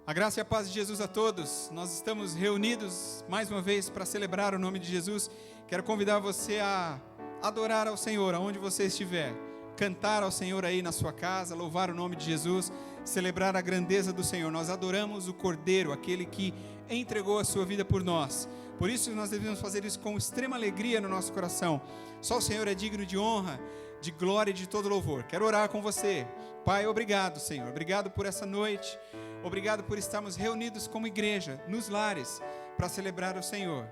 A graça e a paz de Jesus a todos. Nós estamos reunidos mais uma vez para celebrar o nome de Jesus. Quero convidar você a adorar ao Senhor, aonde você estiver. Cantar ao Senhor aí na sua casa, louvar o nome de Jesus, celebrar a grandeza do Senhor. Nós adoramos o Cordeiro, aquele que entregou a sua vida por nós. Por isso nós devemos fazer isso com extrema alegria no nosso coração. Só o Senhor é digno de honra, de glória e de todo louvor. Quero orar com você. Pai, obrigado, Senhor. Obrigado por essa noite. Obrigado por estarmos reunidos como igreja, nos lares, para celebrar o Senhor.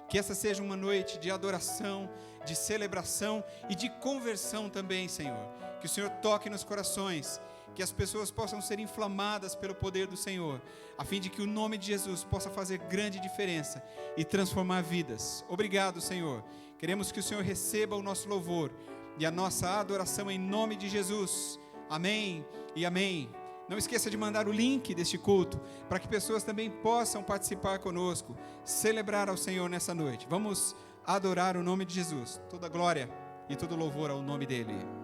Que essa seja uma noite de adoração, de celebração e de conversão também, Senhor. Que o Senhor toque nos corações, que as pessoas possam ser inflamadas pelo poder do Senhor, a fim de que o nome de Jesus possa fazer grande diferença e transformar vidas. Obrigado, Senhor. Queremos que o Senhor receba o nosso louvor e a nossa adoração em nome de Jesus. Amém e amém. Não esqueça de mandar o link deste culto, para que pessoas também possam participar conosco, celebrar ao Senhor nessa noite. Vamos adorar o nome de Jesus. Toda glória e todo louvor ao nome dEle.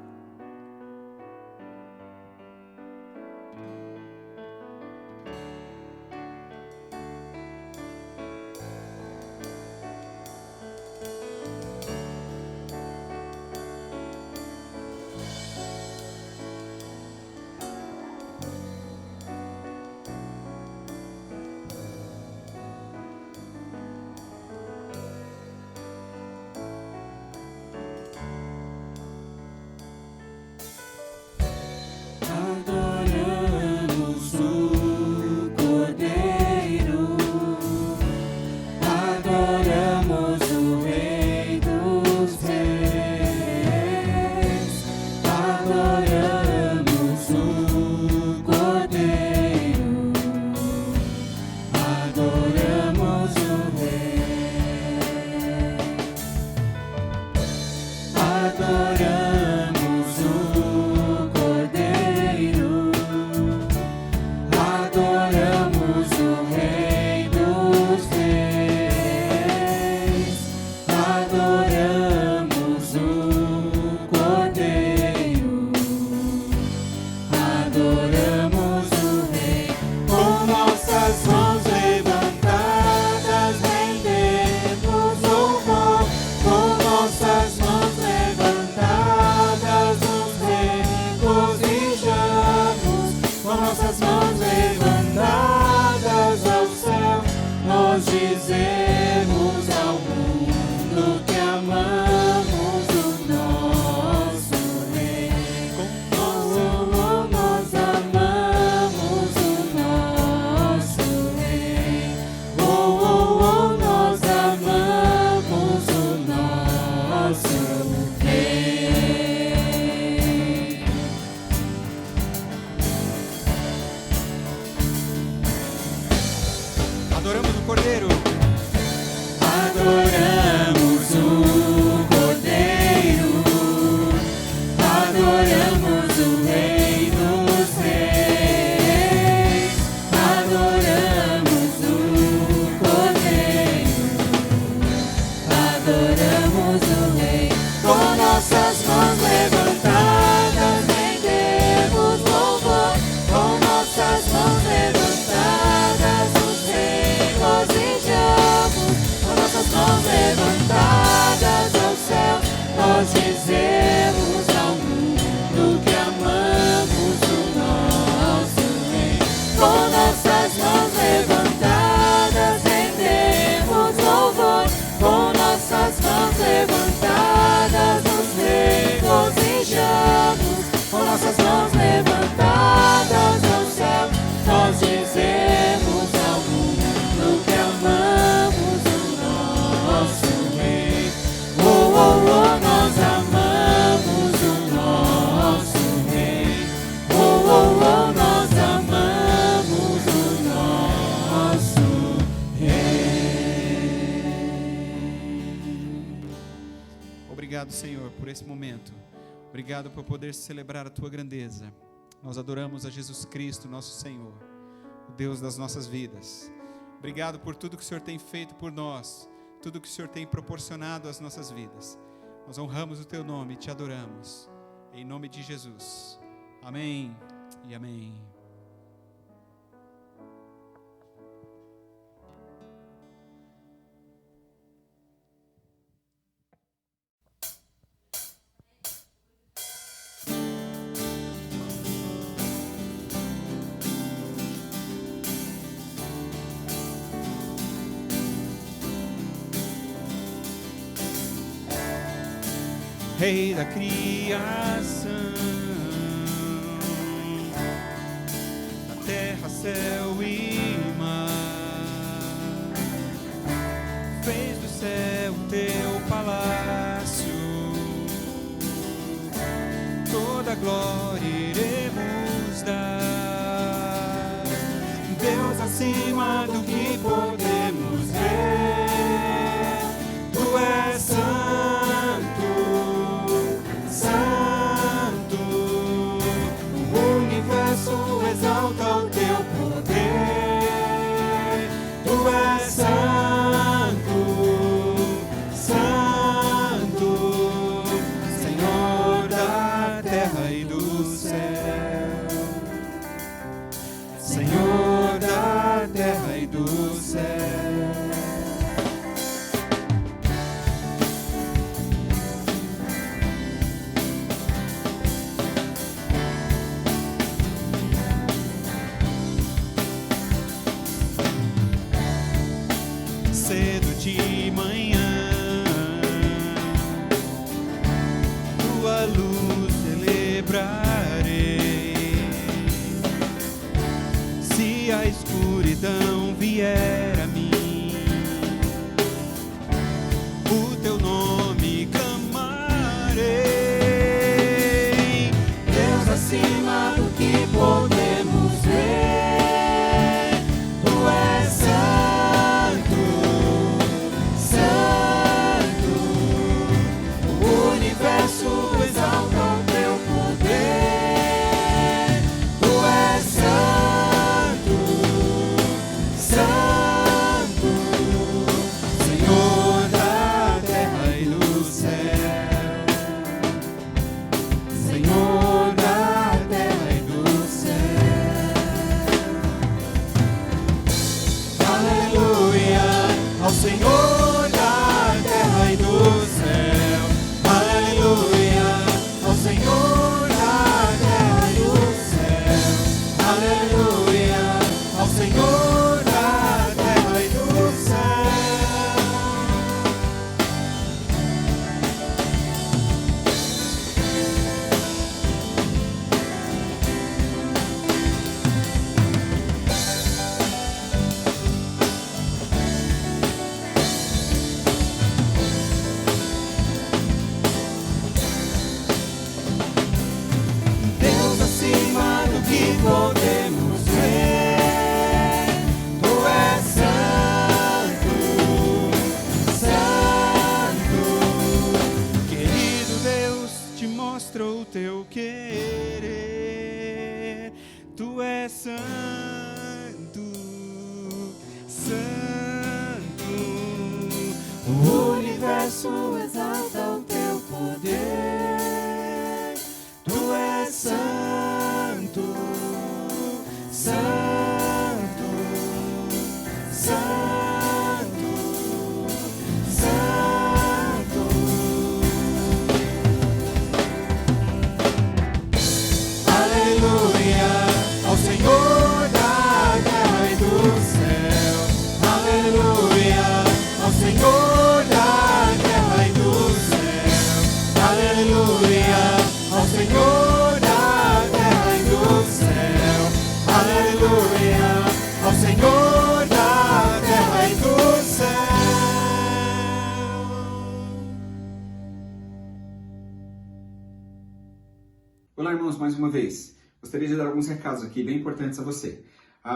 Obrigado, Senhor, por esse momento. Obrigado por poder celebrar a Tua grandeza. Nós adoramos a Jesus Cristo, nosso Senhor, o Deus das nossas vidas. Obrigado por tudo que o Senhor tem feito por nós, tudo que o Senhor tem proporcionado às nossas vidas. Nós honramos o Teu nome e Te adoramos. Em nome de Jesus. Amém e amém. Rei da criação, na terra, céu e mar, fez do céu teu palácio, toda glória iremos dar, Deus acima do que podemos ver, tu és santo, santo, o universo exalta o teu poder, tu és santo, santo, Senhor da terra e do céu, Senhor da terra e do céu. Cedo de manhã, tua luz celebrarei. Se a escuridão vier a mim, o teu nome clamarei. Deus acima do que podemos ver, tu és santo, santo, o universo exalta o teu poder, tu és santo, santo, Senhor da terra e do céu, Senhor da terra e do céu. Aleluia ao Senhor da terra e do céu, aleluia ao Senhor da terra e do céu, aleluia ao Senhor da terra e do céu. Deus acima do que podemos ver, tu és santo, santo, querido Deus, te mostro o teu querer, tu és santo, santo, o universo exalta o teu poder, tu és santo, santo, santo, santo. Aleluia ao Senhor da terra e do céu, aleluia ao Senhor da terra e do céu, aleluia ao Senhor da terra e do céu, aleluia ao Senhor da terra e do céu. Olá, irmãos, mais uma vez. Gostaria de dar alguns recados aqui bem importantes a você.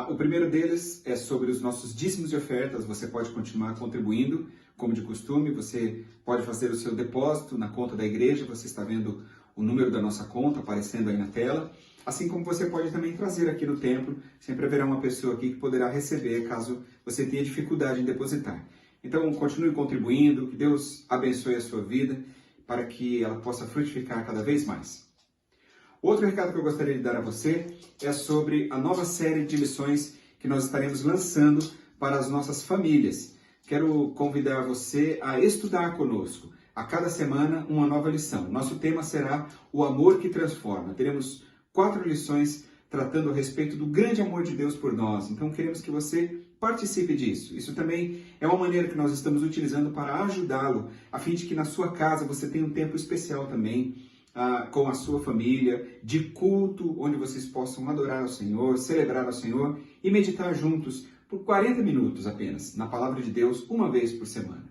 O primeiro deles é sobre os nossos dízimos e ofertas. Você pode continuar contribuindo, como de costume. Você pode fazer o seu depósito na conta da igreja. Você está vendo o número da nossa conta aparecendo aí na tela. Assim como você pode também trazer aqui no templo. Sempre haverá uma pessoa aqui que poderá receber caso você tenha dificuldade em depositar. Então, continue contribuindo. Que Deus abençoe a sua vida para que ela possa frutificar cada vez mais. Outro recado que eu gostaria de dar a você é sobre a nova série de lições que nós estaremos lançando para as nossas famílias. Quero convidar você a estudar conosco. A cada semana, uma nova lição. Nosso tema será o amor que transforma. Teremos 4 lições tratando a respeito do grande amor de Deus por nós. Então, queremos que você participe disso. Isso também é uma maneira que nós estamos utilizando para ajudá-lo, a fim de que na sua casa você tenha um tempo especial também, com a sua família, de culto, onde vocês possam adorar ao Senhor, celebrar ao Senhor e meditar juntos por 40 minutos apenas, na Palavra de Deus, uma vez por semana.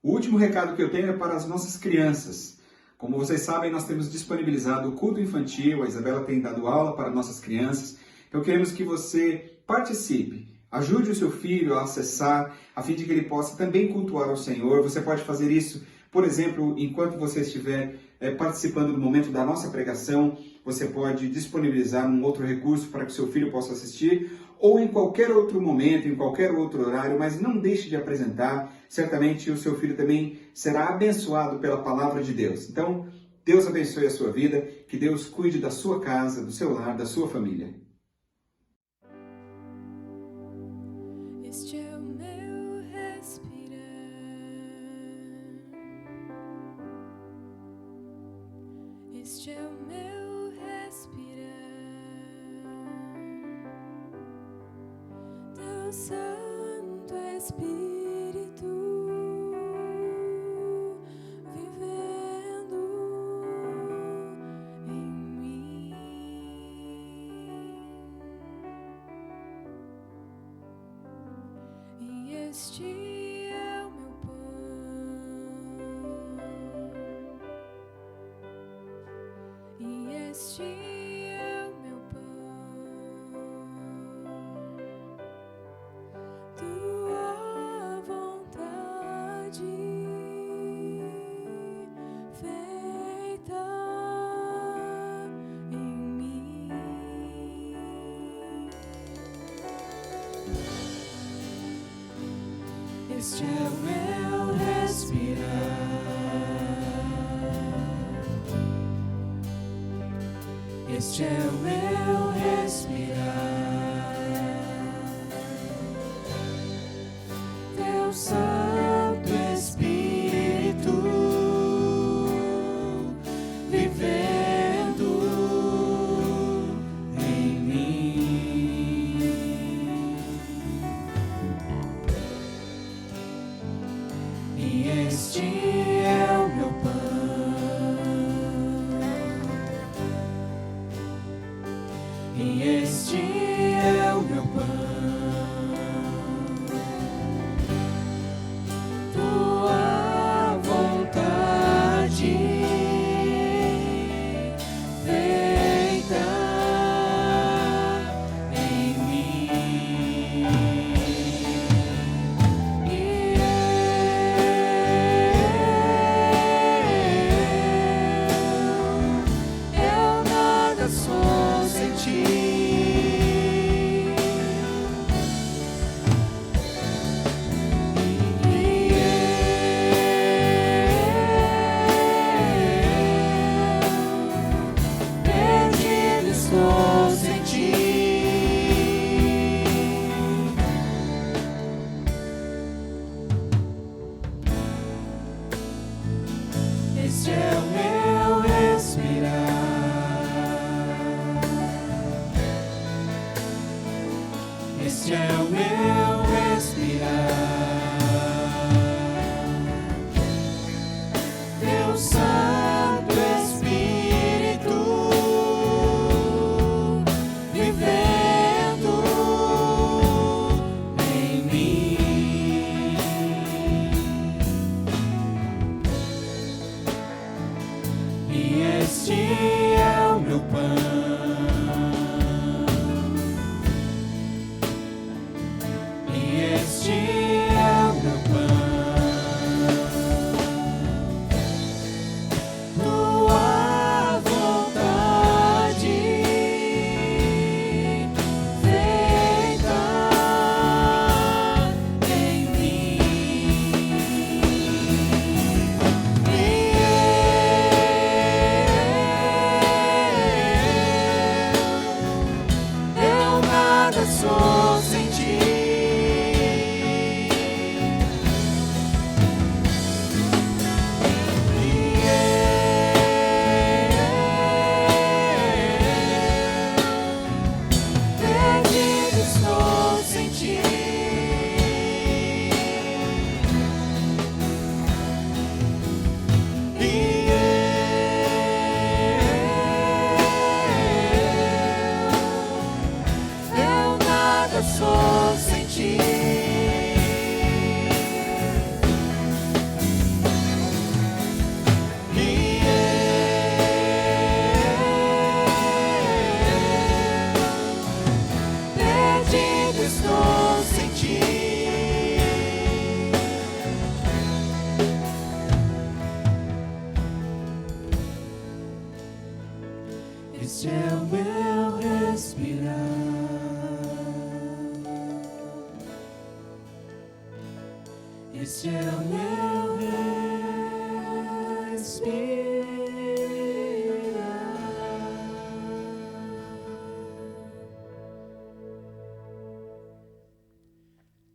O último recado que eu tenho é para as nossas crianças. Como vocês sabem, nós temos disponibilizado o culto infantil, a Isabela tem dado aula para nossas crianças, então queremos que você participe. Ajude o seu filho a acessar, a fim de que ele possa também cultuar ao Senhor. Você pode fazer isso, por exemplo, enquanto você estiver participando do momento da nossa pregação, você pode disponibilizar um outro recurso para que o seu filho possa assistir, ou em qualquer outro momento, em qualquer outro horário, mas não deixe de apresentar. Certamente o seu filho também será abençoado pela palavra de Deus. Então, Deus abençoe a sua vida, que Deus cuide da sua casa, do seu lar, da sua família. Este é o meu respirar, este é o meu respirar, Teu Santo Espírito vivendo em mim. E este é o meu pão, e este é o meu pão, Tua vontade feita em mim. Este é o meu respirar, este é o meu respirar, Teu Santo Espírito vivendo em mim. E este é o meu pão, e este é o meu pão, Tua vontade feita em mim. Eu nada sou sem Ti. Perdido estou sem Ti. Este é o meu respirar, este é o meu respirar, Teu Santo Espírito vivendo em mim. E este é o meu pão, e este é o meu pão, Tua vontade feita em mim. Eu nada sou sem Ti. Perdido estou sem Ti. nada sou sem ti. Perdido estou sem ti. Este é o meu respirar. Este é o meu respirar.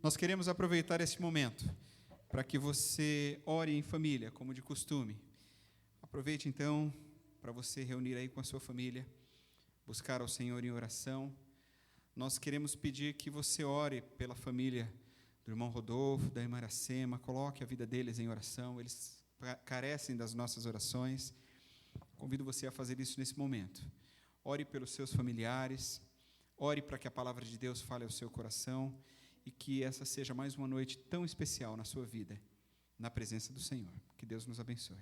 Nós queremos aproveitar esse momento para que você ore em família, como de costume. Aproveite então para você reunir aí com a sua família, buscar ao Senhor em oração. Nós queremos pedir que você ore pela família do irmão Rodolfo, da irmã Iracema, coloque a vida deles em oração, eles carecem das nossas orações. Convido você a fazer isso nesse momento. Ore pelos seus familiares, ore para que a palavra de Deus fale ao seu coração e que essa seja mais uma noite tão especial na sua vida, na presença do Senhor. Que Deus nos abençoe.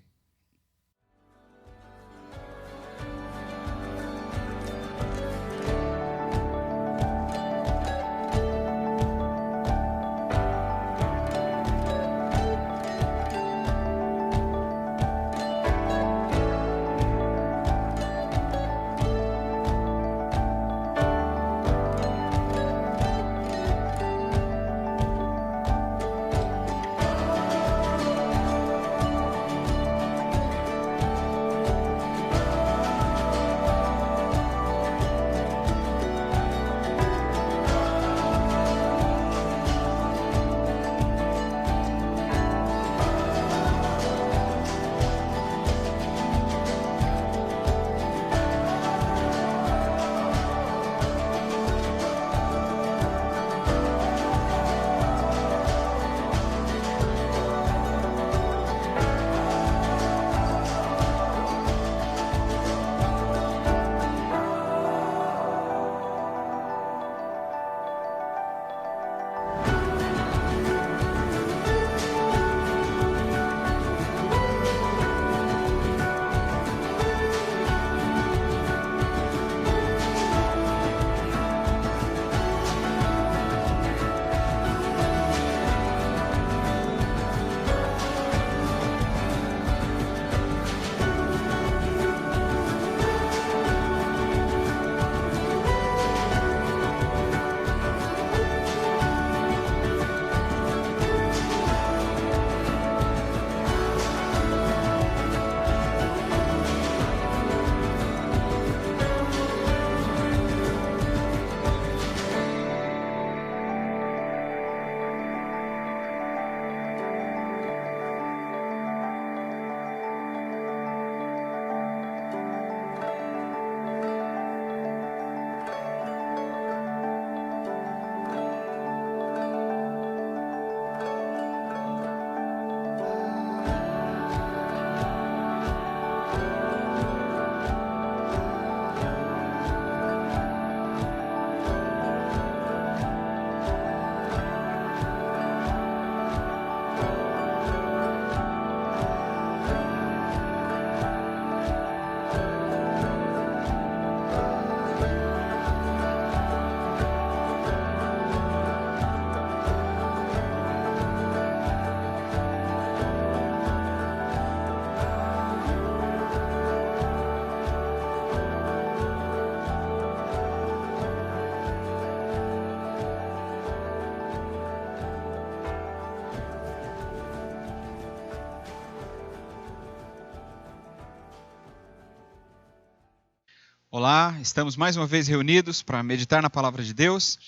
Olá, estamos mais uma vez reunidos para meditar na Palavra de Deus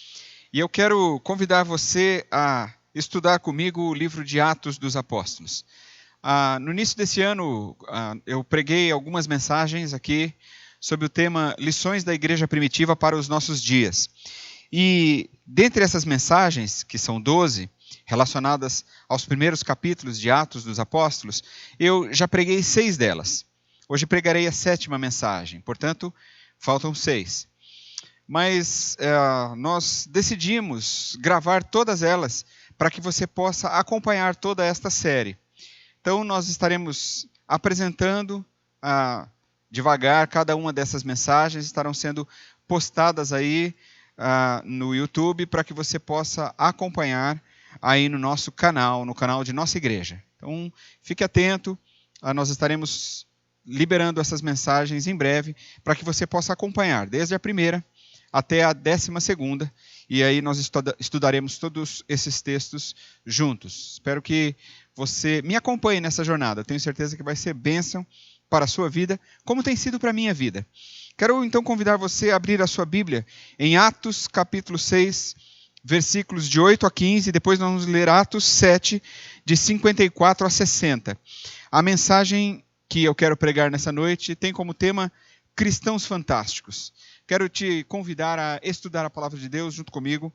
e eu quero convidar você a estudar comigo o livro de Atos dos Apóstolos. No início desse ano, eu preguei algumas mensagens aqui sobre o tema Lições da Igreja Primitiva para os Nossos Dias. E dentre essas mensagens, que são 12, relacionadas aos primeiros capítulos de Atos dos Apóstolos, eu já preguei 6 delas. Hoje pregarei a 7ª mensagem, portanto, faltam 6. mas nós decidimos gravar todas elas para que você possa acompanhar toda esta série. Então, nós estaremos apresentando devagar cada uma dessas mensagens, estarão sendo postadas aí no YouTube para que você possa acompanhar aí no nosso canal, no canal de nossa igreja. Então, fique atento, nós estaremos liberando essas mensagens em breve para que você possa acompanhar, desde a primeira até a 12ª, e aí nós estudaremos todos esses textos juntos. Espero que você me acompanhe nessa jornada, eu tenho certeza que vai ser bênção para a sua vida, como tem sido para a minha vida. Quero então convidar você a abrir a sua Bíblia em Atos capítulo 6, versículos de 8 a 15, depois nós vamos ler Atos 7, de 54 a 60. A mensagem que eu quero pregar nessa noite tem como tema Cristãos Fantásticos. Quero te convidar a estudar a palavra de Deus junto comigo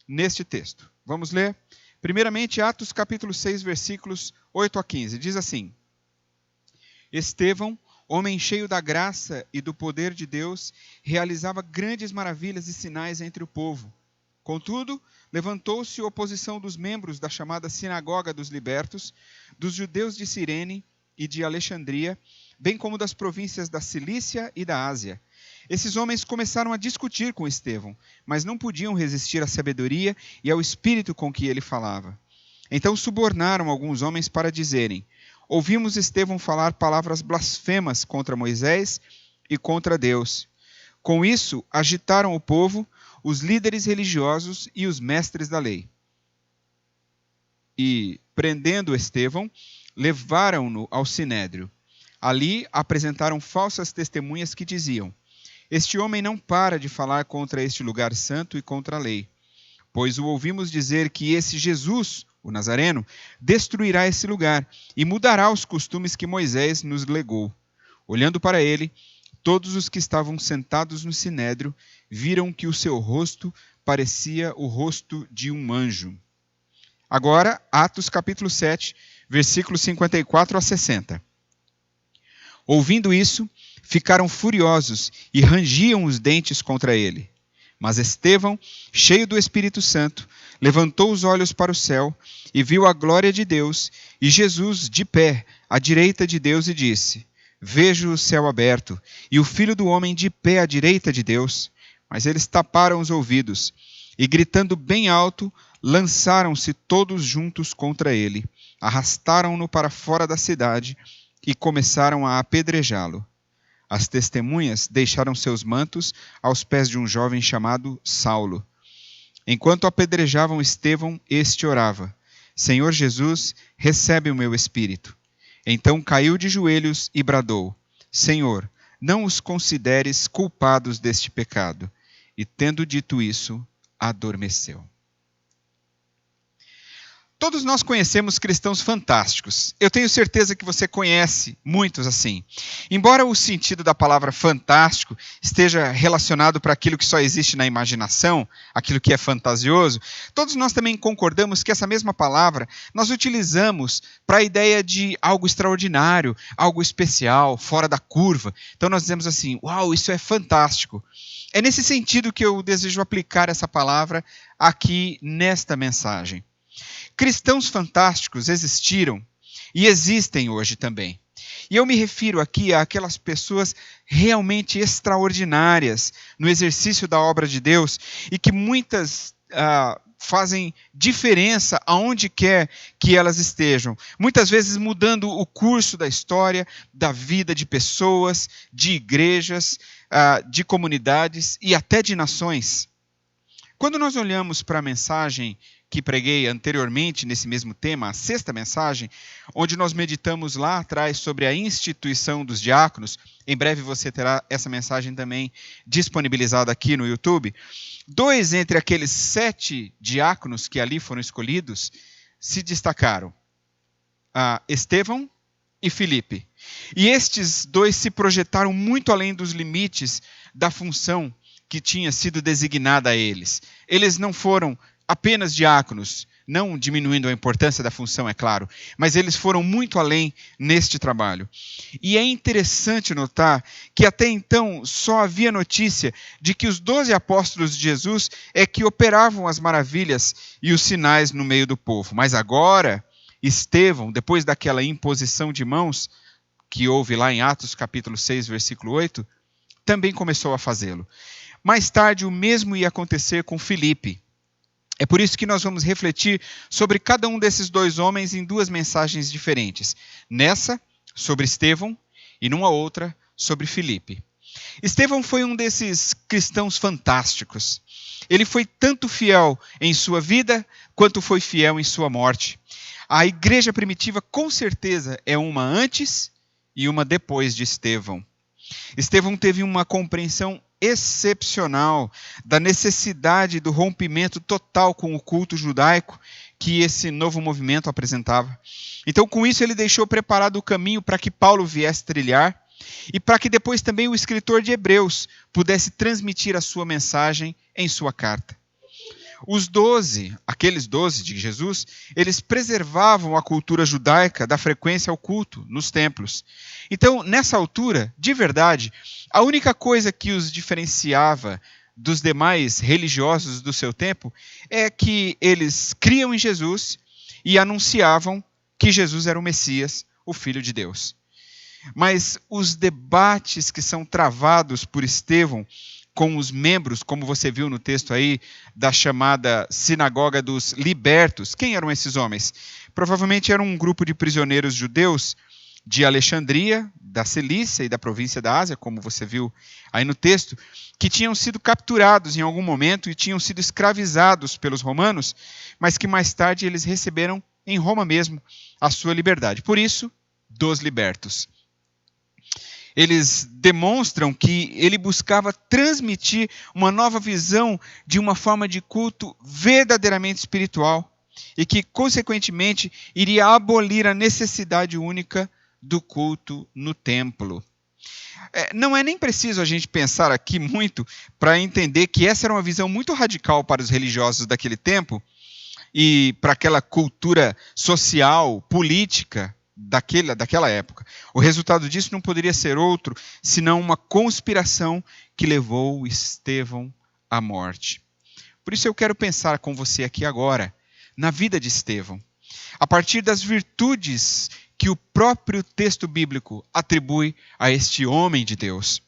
neste texto. Vamos ler? Primeiramente, Atos capítulo 6, versículos 8 a 15. Diz assim: Estevão, homem cheio da graça e do poder de Deus, realizava grandes maravilhas e sinais entre o povo. Contudo, levantou-se oposição dos membros da chamada Sinagoga dos Libertos, dos judeus de Cirene e de Alexandria, bem como das províncias da Cilícia e da Ásia. Esses homens começaram a discutir com Estevão, mas não podiam resistir à sabedoria e ao espírito com que ele falava. Então subornaram alguns homens para dizerem: Ouvimos Estevão falar palavras blasfemas contra Moisés e contra Deus. Com isso, agitaram o povo, os líderes religiosos e os mestres da lei. E, prendendo Estevão, levaram-no ao sinédrio. Ali apresentaram falsas testemunhas que diziam: Este homem não para de falar contra este lugar santo e contra a lei, pois o ouvimos dizer que esse Jesus, o Nazareno, destruirá esse lugar e mudará os costumes que Moisés nos legou. Olhando para ele, todos os que estavam sentados no sinédrio viram que o seu rosto parecia o rosto de um anjo. Agora, Atos capítulo 7, versículos 54 a 60. Ouvindo isso, ficaram furiosos e rangiam os dentes contra ele. Mas Estevão, cheio do Espírito Santo, levantou os olhos para o céu e viu a glória de Deus e Jesus de pé à direita de Deus e disse: Vejo o céu aberto e o Filho do Homem de pé à direita de Deus. Mas eles taparam os ouvidos e, gritando bem alto, lançaram-se todos juntos contra ele, arrastaram-no para fora da cidade e começaram a apedrejá-lo. As testemunhas deixaram seus mantos aos pés de um jovem chamado Saulo. Enquanto apedrejavam Estevão, este orava: Senhor Jesus, recebe o meu espírito. Então caiu de joelhos e bradou: Senhor, não os consideres culpados deste pecado. E tendo dito isso, adormeceu. Todos nós conhecemos cristãos fantásticos. Eu tenho certeza que você conhece muitos assim. Embora o sentido da palavra fantástico esteja relacionado para aquilo que só existe na imaginação, aquilo que é fantasioso, todos nós também concordamos que essa mesma palavra nós utilizamos para a ideia de algo extraordinário, algo especial, fora da curva. Então nós dizemos assim: uau, isso é fantástico. É nesse sentido que eu desejo aplicar essa palavra aqui nesta mensagem. Cristãos fantásticos existiram e existem hoje também. E eu me refiro aqui àquelas pessoas realmente extraordinárias no exercício da obra de Deus e que muitas fazem diferença aonde quer que elas estejam. Muitas vezes mudando o curso da história, da vida de pessoas, de igrejas, de comunidades e até de nações. Quando nós olhamos para a mensagem que preguei anteriormente nesse mesmo tema, a 6ª mensagem, onde nós meditamos lá atrás sobre a instituição dos diáconos, em breve você terá essa mensagem também disponibilizada aqui no YouTube, 2 entre aqueles 7 diáconos que ali foram escolhidos se destacaram: Estevão e Filipe. E estes 2 se projetaram muito além dos limites da função que tinha sido designada a eles. Eles não foram apenas diáconos, não diminuindo a importância da função, é claro, mas eles foram muito além neste trabalho. E é interessante notar que até então só havia notícia de que os 12 apóstolos de Jesus é que operavam as maravilhas e os sinais no meio do povo. Mas agora, Estevão, depois daquela imposição de mãos, que houve lá em Atos capítulo 6, versículo 8, também começou a fazê-lo. Mais tarde, o mesmo ia acontecer com Filipe. É por isso que nós vamos refletir sobre cada um desses dois homens em duas mensagens diferentes. Nessa, sobre Estevão, e numa outra, sobre Filipe. Estevão foi um desses cristãos fantásticos. Ele foi tanto fiel em sua vida, quanto foi fiel em sua morte. A igreja primitiva, com certeza, é uma antes e uma depois de Estevão. Estevão teve uma compreensão excepcional da necessidade do rompimento total com o culto judaico que esse novo movimento apresentava. Então, com isso, ele deixou preparado o caminho para que Paulo viesse trilhar e para que depois também o escritor de Hebreus pudesse transmitir a sua mensagem em sua carta. Os 12, aqueles 12 de Jesus, eles preservavam a cultura judaica da frequência ao culto nos templos. Então, nessa altura, de verdade, a única coisa que os diferenciava dos demais religiosos do seu tempo é que eles criam em Jesus e anunciavam que Jesus era o Messias, o Filho de Deus. Mas os debates que são travados por Estevão com os membros, como você viu no texto aí, da chamada Sinagoga dos Libertos. Quem eram esses homens? Provavelmente eram um grupo de prisioneiros judeus de Alexandria, da Cilícia e da província da Ásia, como você viu aí no texto, que tinham sido capturados em algum momento e tinham sido escravizados pelos romanos, mas que mais tarde eles receberam em Roma mesmo a sua liberdade. Por isso, dos libertos. Eles demonstram que ele buscava transmitir uma nova visão de uma forma de culto verdadeiramente espiritual e que, consequentemente, iria abolir a necessidade única do culto no templo. Não é nem preciso a gente pensar aqui muito para entender que essa era uma visão muito radical para os religiosos daquele tempo e para aquela cultura social, política, daquela época. O resultado disso não poderia ser outro senão uma conspiração que levou Estevão à morte. Por isso eu quero pensar com você aqui agora na vida de Estevão, a partir das virtudes que o próprio texto bíblico atribui a este homem de Deus,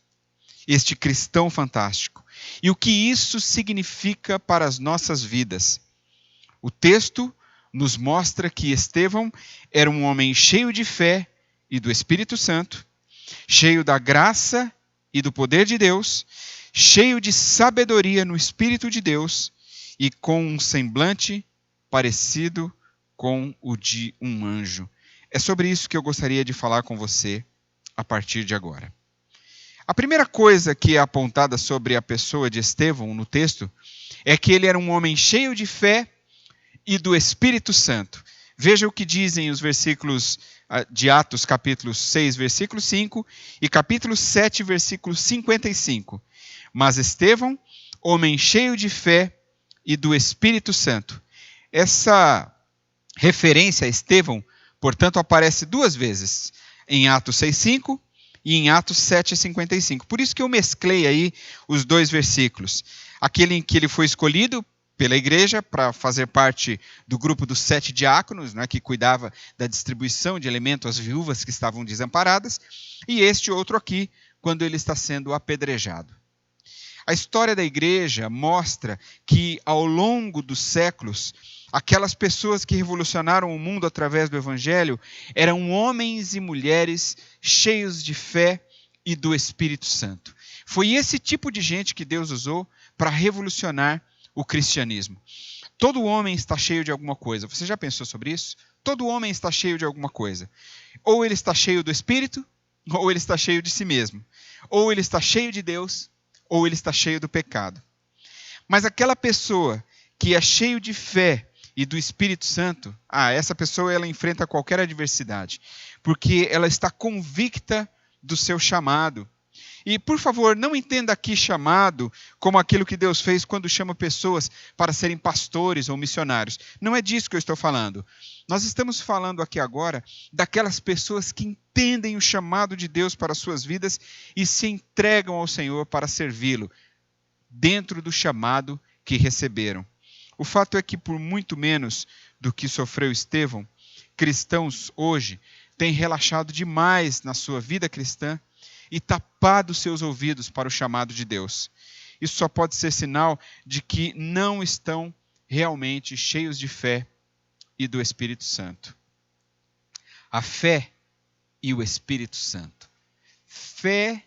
este cristão fantástico, e o que isso significa para as nossas vidas. O texto nos mostra que Estevão era um homem cheio de fé e do Espírito Santo, cheio da graça e do poder de Deus, cheio de sabedoria no Espírito de Deus e com um semblante parecido com o de um anjo. É sobre isso que eu gostaria de falar com você a partir de agora. A primeira coisa que é apontada sobre a pessoa de Estevão no texto é que ele era um homem cheio de fé e do Espírito Santo. Veja o que dizem os versículos de Atos, capítulo 6, versículo 5, e capítulo 7, versículo 55. Mas Estevão, homem cheio de fé e do Espírito Santo. Essa referência a Estevão, portanto, aparece duas vezes, em Atos 6,5 e em Atos 7,55. Por isso que eu mesclei aí os dois versículos. Aquele em que ele foi escolhido pela igreja para fazer parte do grupo dos 7 diáconos, né, que cuidava da distribuição de alimento às viúvas que estavam desamparadas, e este outro aqui, quando ele está sendo apedrejado. A história da igreja mostra que, ao longo dos séculos, aquelas pessoas que revolucionaram o mundo através do Evangelho eram homens e mulheres cheios de fé e do Espírito Santo. Foi esse tipo de gente que Deus usou para revolucionar o cristianismo. Todo homem está cheio de alguma coisa. Você já pensou sobre isso? Todo homem está cheio de alguma coisa. Ou ele está cheio do Espírito, ou ele está cheio de si mesmo. Ou ele está cheio de Deus, ou ele está cheio do pecado. Mas aquela pessoa que é cheio de fé e do Espírito Santo, essa pessoa ela enfrenta qualquer adversidade, porque ela está convicta do seu chamado. E, por favor, não entenda aqui chamado como aquilo que Deus fez quando chama pessoas para serem pastores ou missionários. Não é disso que eu estou falando. Nós estamos falando aqui agora daquelas pessoas que entendem o chamado de Deus para as suas vidas e se entregam ao Senhor para servi-lo, dentro do chamado que receberam. O fato é que, por muito menos do que sofreu Estevão, cristãos hoje têm relaxado demais na sua vida cristã e tapado seus ouvidos para o chamado de Deus. Isso só pode ser sinal de que não estão realmente cheios de fé e do Espírito Santo. A fé e o Espírito Santo. Fé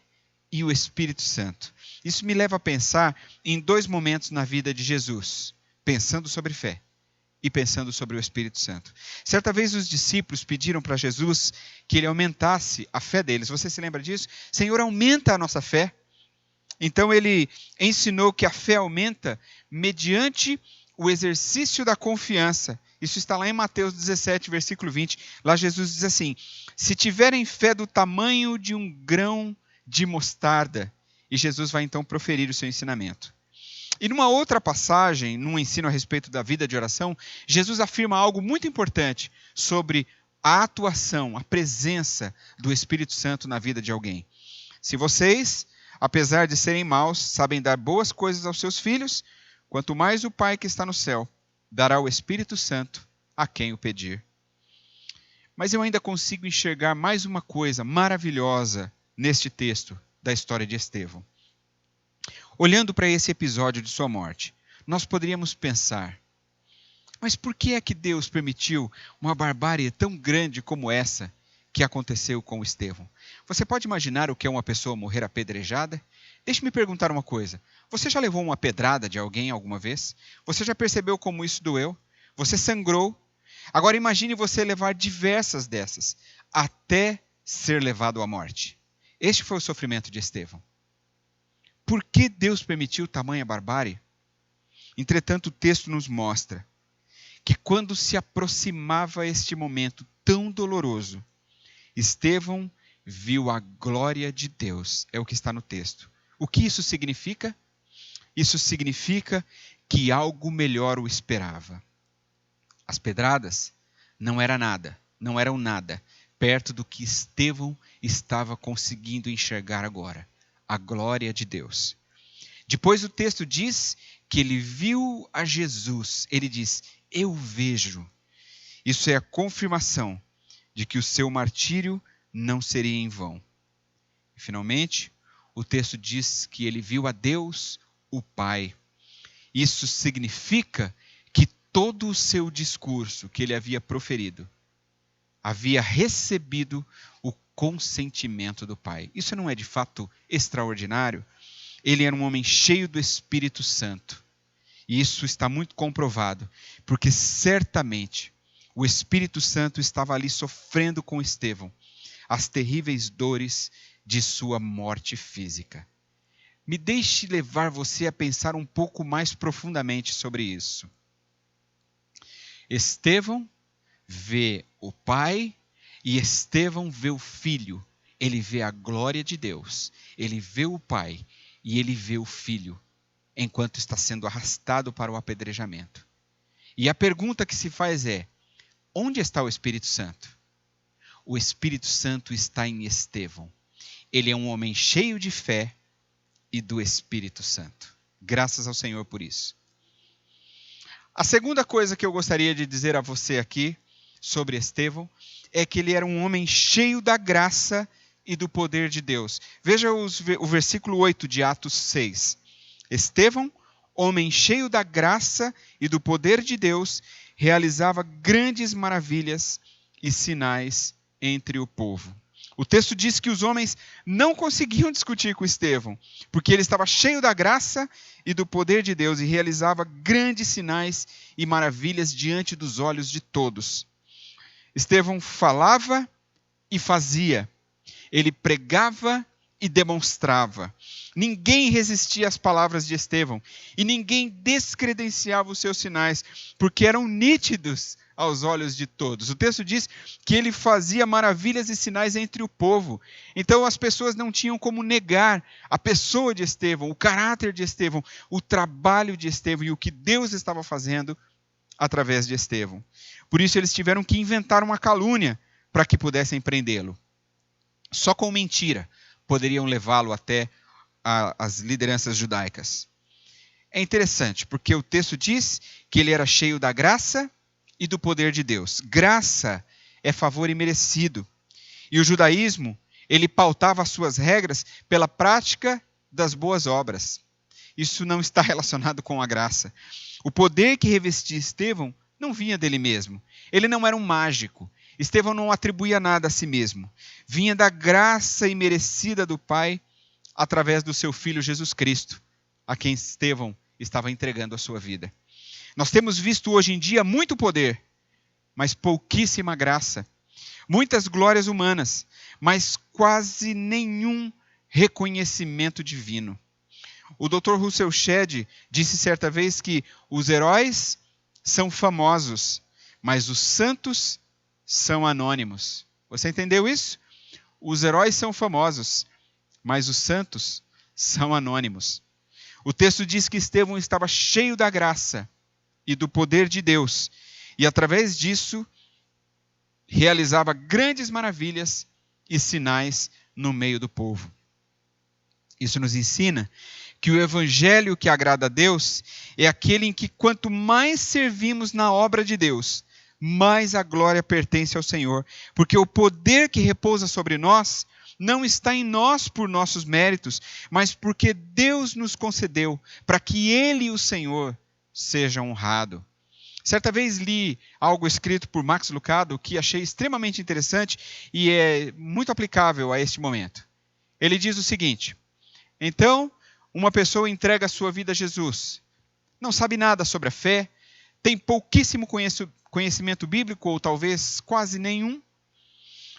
e o Espírito Santo. Isso me leva a pensar em 2 momentos na vida de Jesus, pensando sobre fé e pensando sobre o Espírito Santo. Certa vez os discípulos pediram para Jesus que ele aumentasse a fé deles. Você se lembra disso? Senhor, aumenta a nossa fé. Então ele ensinou que a fé aumenta mediante o exercício da confiança. Isso está lá em Mateus 17, versículo 20. Lá Jesus diz assim: se tiverem fé do tamanho de um grão de mostarda. E Jesus vai então proferir o seu ensinamento. E numa outra passagem, num ensino a respeito da vida de oração, Jesus afirma algo muito importante sobre a atuação, a presença do Espírito Santo na vida de alguém. Se vocês, apesar de serem maus, sabem dar boas coisas aos seus filhos, quanto mais o Pai que está no céu dará o Espírito Santo a quem o pedir. Mas eu ainda consigo enxergar mais uma coisa maravilhosa neste texto da história de Estevão. Olhando para esse episódio de sua morte, nós poderíamos pensar, mas por que é que Deus permitiu uma barbárie tão grande como essa que aconteceu com Estevão? Você pode imaginar o que é uma pessoa morrer apedrejada? Deixe-me perguntar uma coisa. Você já levou uma pedrada de alguém alguma vez? Você já percebeu como isso doeu? Você sangrou? Agora imagine você levar diversas dessas, até ser levado à morte. Este foi o sofrimento de Estevão. Por que Deus permitiu tamanha barbárie? Entretanto, o texto nos mostra que quando se aproximava este momento tão doloroso, Estevão viu a glória de Deus. É o que está no texto. O que isso significa? Isso significa que algo melhor o esperava. As pedradas não eram nada, perto do que Estevão estava conseguindo enxergar agora. A glória de Deus. Depois o texto diz que ele viu a Jesus. Ele diz, eu vejo. Isso é a confirmação de que o seu martírio não seria em vão. E, finalmente, o texto diz que ele viu a Deus, o Pai. Isso significa que todo o seu discurso que ele havia proferido havia recebido o consentimento do Pai. Isso não é de fato extraordinário? Ele era um homem cheio do Espírito Santo. E isso está muito comprovado, porque certamente o Espírito Santo estava ali sofrendo com Estevão as terríveis dores de sua morte física. Me deixe levar você a pensar um pouco mais profundamente sobre isso. Estevão vê o Pai e Estevão vê o Filho. Ele vê a glória de Deus, ele vê o Pai e ele vê o Filho, enquanto está sendo arrastado para o apedrejamento. E a pergunta que se faz é, onde está o Espírito Santo? O Espírito Santo está em Estevão. Ele é um homem cheio de fé e do Espírito Santo. Graças ao Senhor por isso. A segunda coisa que eu gostaria de dizer a você aqui, sobre Estevão, é que ele era um homem cheio da graça e do poder de Deus. Veja o versículo 8 de Atos 6. Estevão, homem cheio da graça e do poder de Deus, realizava grandes maravilhas e sinais entre o povo. O texto diz que os homens não conseguiam discutir com Estevão, porque ele estava cheio da graça e do poder de Deus e realizava grandes sinais e maravilhas diante dos olhos de todos. Estevão falava e fazia. Ele pregava e demonstrava. Ninguém resistia às palavras de Estevão e ninguém descredenciava os seus sinais, porque eram nítidos aos olhos de todos. O texto diz que ele fazia maravilhas e sinais entre o povo. Então as pessoas não tinham como negar a pessoa de Estevão, o caráter de Estevão, o trabalho de Estevão e o que Deus estava fazendo através de Estevão. Por isso eles tiveram que inventar uma calúnia para que pudessem prendê-lo. Só com mentira poderiam levá-lo até as lideranças judaicas. É interessante, porque o texto diz que ele era cheio da graça e do poder de Deus. Graça é favor imerecido. E o judaísmo, ele pautava as suas regras pela prática das boas obras. Isso não está relacionado com a graça. O poder que revestia Estevão não vinha dele mesmo. Ele não era um mágico. Estevão não atribuía nada a si mesmo. Vinha da graça imerecida do Pai através do seu Filho Jesus Cristo, a quem Estevão estava entregando a sua vida. Nós temos visto hoje em dia muito poder, mas pouquíssima graça. Muitas glórias humanas, mas quase nenhum reconhecimento divino. O Dr. Russell Shedd disse certa vez que os heróis são famosos, mas os santos são anônimos. Você entendeu isso? Os heróis são famosos, mas os santos são anônimos. O texto diz que Estevão estava cheio da graça e do poder de Deus, e através disso realizava grandes maravilhas e sinais no meio do povo. Isso nos ensina que o evangelho que agrada a Deus é aquele em que quanto mais servimos na obra de Deus, mais a glória pertence ao Senhor, porque o poder que repousa sobre nós não está em nós por nossos méritos, mas porque Deus nos concedeu para que Ele, o Senhor, seja honrado. Certa vez li algo escrito por Max Lucado que achei extremamente interessante e é muito aplicável a este momento. Ele diz o seguinte: então, uma pessoa entrega a sua vida a Jesus, não sabe nada sobre a fé, tem pouquíssimo conhecimento bíblico, ou talvez quase nenhum,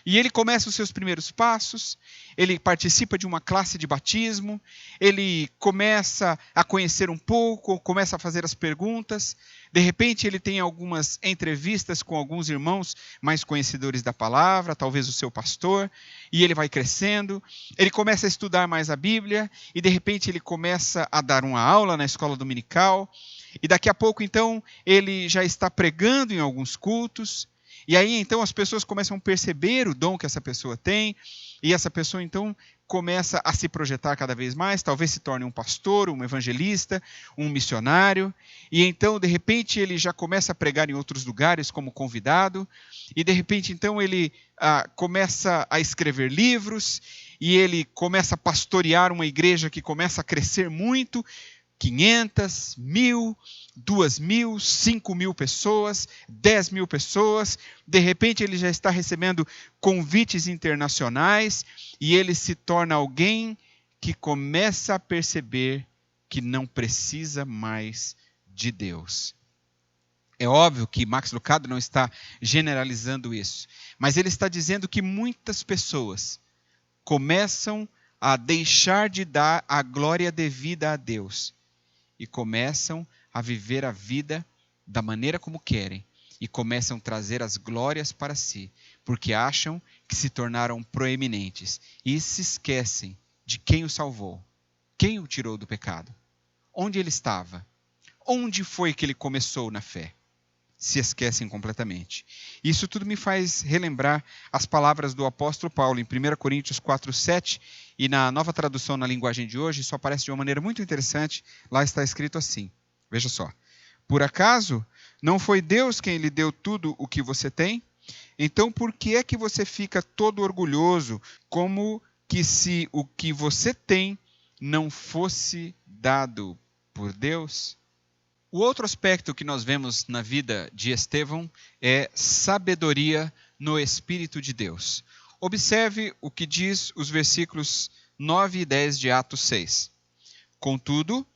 e ele começa os seus primeiros passos, ele participa de uma classe de batismo, ele começa a conhecer um pouco, começa a fazer as perguntas, de repente ele tem algumas entrevistas com alguns irmãos mais conhecedores da palavra, talvez o seu pastor, e ele vai crescendo, ele começa a estudar mais a Bíblia, e de repente ele começa a dar uma aula na escola dominical, e daqui a pouco então ele já está pregando em alguns cultos, e aí, então, as pessoas começam a perceber o dom que essa pessoa tem, e essa pessoa, então, começa a se projetar cada vez mais, talvez se torne um pastor, um evangelista, um missionário, e então, de repente, ele já começa a pregar em outros lugares como convidado, e de repente, então, ele começa a escrever livros, e ele começa a pastorear uma igreja que começa a crescer muito, 500, 1.000, 2.000, 5.000 pessoas, 10.000 pessoas. De repente ele já está recebendo convites internacionais e ele se torna alguém que começa a perceber que não precisa mais de Deus. É óbvio que Max Lucado não está generalizando isso, mas ele está dizendo que muitas pessoas começam a deixar de dar a glória devida a Deus e começam a viver a vida da maneira como querem e começam a trazer as glórias para si, porque acham que se tornaram proeminentes e se esquecem de quem o salvou, quem o tirou do pecado, onde ele estava, onde foi que ele começou na fé. Se esquecem completamente. Isso tudo me faz relembrar as palavras do apóstolo Paulo em 1 Coríntios 4:7, e na nova tradução na linguagem de hoje, isso aparece de uma maneira muito interessante. Lá está escrito assim, veja só: por acaso não foi Deus quem lhe deu tudo o que você tem? Então por que é que você fica todo orgulhoso, como que se o que você tem não fosse dado por Deus? O outro aspecto que nós vemos na vida de Estevão é sabedoria no Espírito de Deus. Observe o que diz os versículos 9 e 10 de Atos 6. Contudo,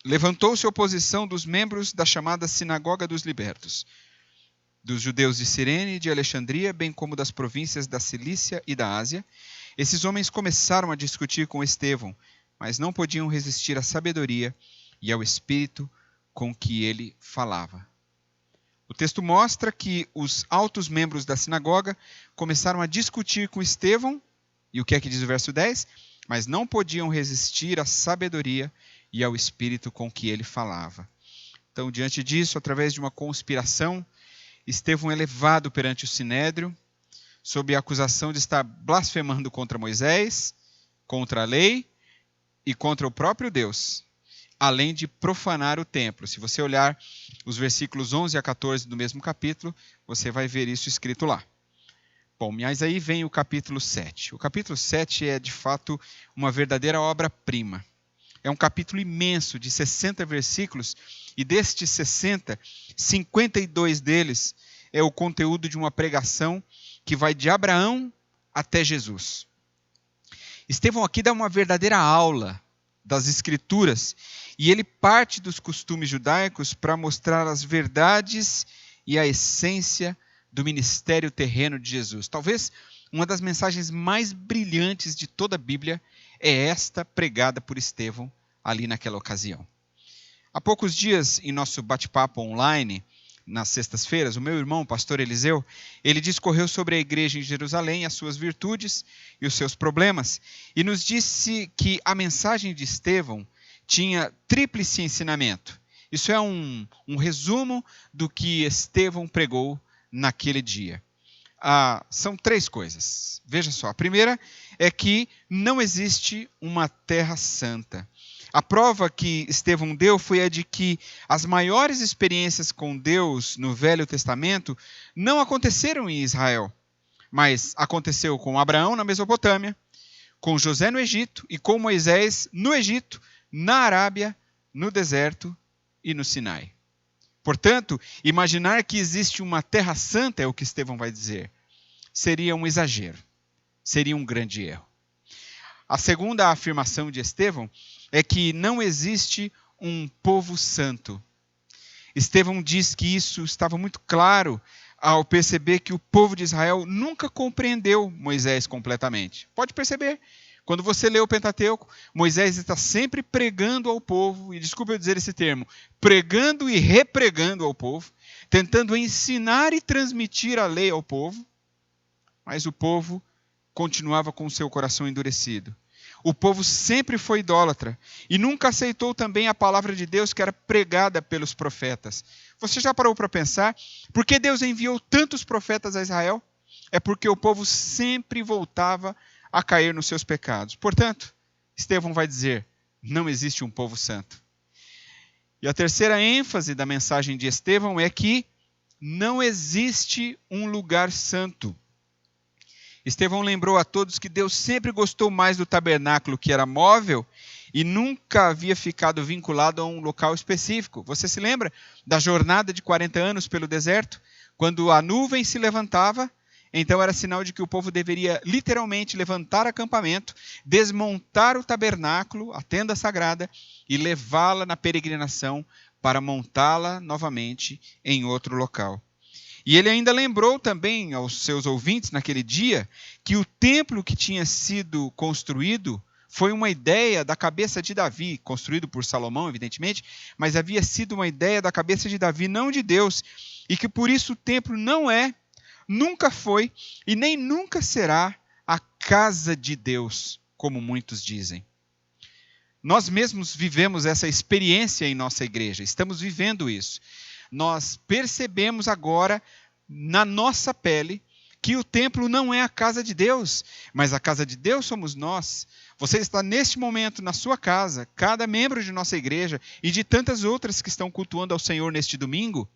levantou-se oposição dos membros da chamada Sinagoga dos Libertos, dos judeus de Cirene e de Alexandria, bem como das províncias da Cilícia e da Ásia. Esses homens começaram a discutir com Estevão, mas não podiam resistir à sabedoria e ao Espírito com que ele falava. O texto mostra que os altos membros da sinagoga começaram a discutir com Estevão, e o que é que diz o verso 10? Mas não podiam resistir à sabedoria e ao espírito com que ele falava. Então, diante disso, através de uma conspiração, Estevão é levado perante o Sinédrio, sob a acusação de estar blasfemando contra Moisés, contra a lei e contra o próprio Deus, além de profanar o templo. Se você olhar os versículos 11 a 14 do mesmo capítulo, você vai ver isso escrito lá. Bom, mas aí vem o capítulo 7. O capítulo 7 é, de fato, uma verdadeira obra-prima. É um capítulo imenso, de 60 versículos, e destes 60, 52 deles é o conteúdo de uma pregação que vai de Abraão até Jesus. Estevão aqui dá uma verdadeira aula das Escrituras, e ele parte dos costumes judaicos para mostrar as verdades e a essência do ministério terreno de Jesus. Talvez uma das mensagens mais brilhantes de toda a Bíblia é esta pregada por Estevão ali naquela ocasião. Há poucos dias, em nosso bate-papo online, nas sextas-feiras, o meu irmão, o pastor Eliseu, ele discorreu sobre a igreja em Jerusalém, as suas virtudes e os seus problemas, e nos disse que a mensagem de Estevão tinha tríplice ensinamento. Isso é um resumo do que Estevão pregou naquele dia. São 3 coisas. Veja só, a primeira é que não existe uma terra santa. A prova que Estevão deu foi a de que as maiores experiências com Deus no Velho Testamento não aconteceram em Israel, mas aconteceu com Abraão na Mesopotâmia, com José no Egito e com Moisés no Egito, na Arábia, no deserto e no Sinai. Portanto, imaginar que existe uma terra santa, é o que Estevão vai dizer, seria um exagero, seria um grande erro. A segunda afirmação de Estevão é que não existe um povo santo. Estevão diz que isso estava muito claro ao perceber que o povo de Israel nunca compreendeu Moisés completamente. Pode perceber, quando você lê o Pentateuco, Moisés está sempre pregando ao povo, e desculpe eu dizer esse termo, pregando e repregando ao povo, tentando ensinar e transmitir a lei ao povo, mas o povo continuava com o seu coração endurecido. O povo sempre foi idólatra e nunca aceitou também a palavra de Deus que era pregada pelos profetas. Você já parou para pensar por que Deus enviou tantos profetas a Israel? É porque o povo sempre voltava a cair nos seus pecados. Portanto, Estevão vai dizer, não existe um povo santo. E a terceira ênfase da mensagem de Estevão é que não existe um lugar santo. Estevão lembrou a todos que Deus sempre gostou mais do tabernáculo, que era móvel, e nunca havia ficado vinculado a um local específico. Você se lembra da jornada de 40 anos pelo deserto? Quando a nuvem se levantava, então era sinal de que o povo deveria literalmente levantar acampamento, desmontar o tabernáculo, a tenda sagrada, e levá-la na peregrinação para montá-la novamente em outro local. E ele ainda lembrou também aos seus ouvintes naquele dia que o templo que tinha sido construído foi uma ideia da cabeça de Davi, construído por Salomão, evidentemente, mas havia sido uma ideia da cabeça de Davi, não de Deus, e que por isso o templo não é, nunca foi e nem nunca será a casa de Deus, como muitos dizem. Nós mesmos vivemos essa experiência em nossa igreja, estamos vivendo isso. Nós percebemos agora, na nossa pele, que o templo não é a casa de Deus, mas a casa de Deus somos nós. Você está neste momento na sua casa, cada membro de nossa igreja e de tantas outras que estão cultuando ao Senhor neste domingo,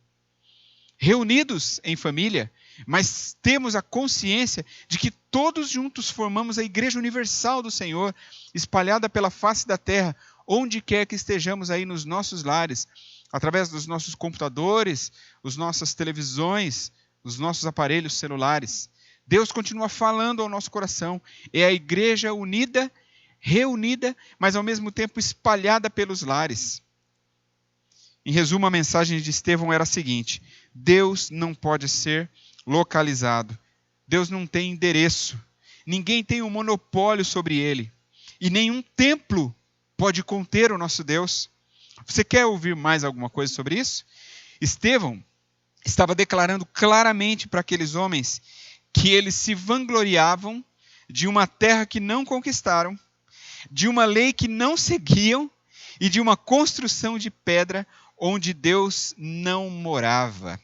reunidos em família, mas temos a consciência de que todos juntos formamos a Igreja Universal do Senhor, espalhada pela face da terra, onde quer que estejamos aí nos nossos lares, através dos nossos computadores, as nossas televisões, os nossos aparelhos celulares. Deus continua falando ao nosso coração. É a igreja unida, reunida, mas ao mesmo tempo espalhada pelos lares. Em resumo, a mensagem de Estevão era a seguinte: Deus não pode ser localizado. Deus não tem endereço. Ninguém tem um monopólio sobre ele. E nenhum templo pode conter o nosso Deus. Você quer ouvir mais alguma coisa sobre isso? Estevão, estava declarando claramente para aqueles homens que eles se vangloriavam de uma terra que não conquistaram, de uma lei que não seguiam e de uma construção de pedra onde Deus não morava.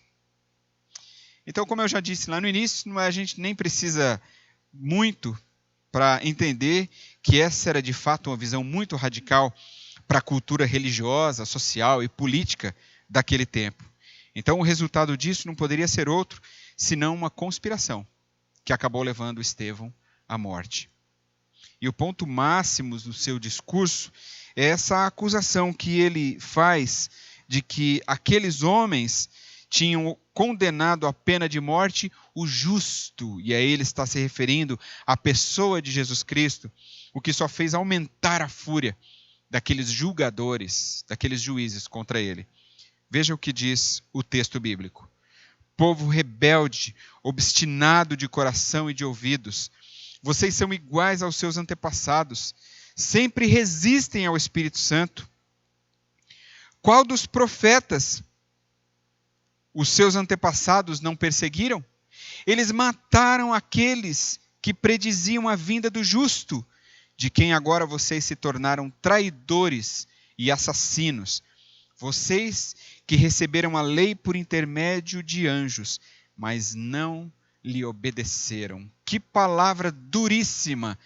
Então, como eu já disse lá no início, a gente nem precisa muito para entender que essa era de fato uma visão muito radical para a cultura religiosa, social e política daquele tempo. Então, o resultado disso não poderia ser outro senão uma conspiração que acabou levando Estevão à morte. E o ponto máximo do seu discurso é essa acusação que ele faz de que aqueles homens tinham condenado à pena de morte o justo, e aí ele está se referindo à pessoa de Jesus Cristo, o que só fez aumentar a fúria daqueles julgadores, daqueles juízes contra ele. Veja o que diz o texto bíblico. Povo rebelde, obstinado de coração e de ouvidos, vocês são iguais aos seus antepassados, sempre resistem ao Espírito Santo. Qual dos profetas os seus antepassados não perseguiram? Eles mataram aqueles que prediziam a vinda do justo, de quem agora vocês se tornaram traidores e assassinos. Vocês que receberam a lei por intermédio de anjos, mas não lhe obedeceram. Que palavra duríssima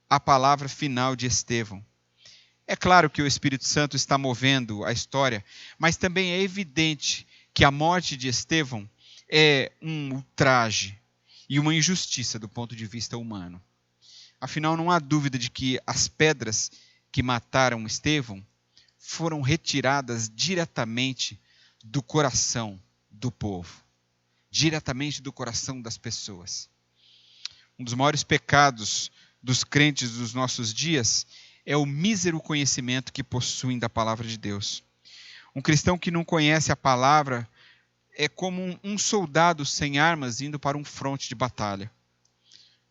a palavra final de Estevão. É claro que o Espírito Santo está movendo a história, mas também é evidente que a morte de Estevão é um ultraje e uma injustiça do ponto de vista humano. Afinal, não há dúvida de que as pedras que mataram Estevão foram retiradas diretamente do coração do povo, diretamente do coração das pessoas. Um dos maiores pecados dos crentes dos nossos dias é o mísero conhecimento que possuem da palavra de Deus. Um cristão que não conhece a palavra é como um soldado sem armas indo para um fronte de batalha.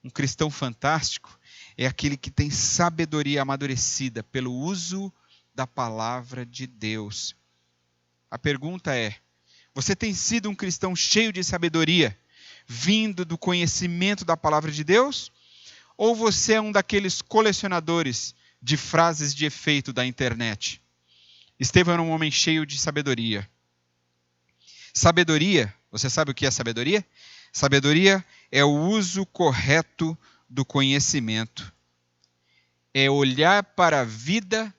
Um cristão fantástico é aquele que tem sabedoria amadurecida pelo uso da palavra de Deus. A pergunta é: você tem sido um cristão cheio de sabedoria, vindo do conhecimento da palavra de Deus? Ou você é um daqueles colecionadores de frases de efeito da internet? Estevão era um homem cheio de sabedoria. Sabedoria, você sabe o que é sabedoria? Sabedoria é o uso correto do conhecimento. É olhar para a vida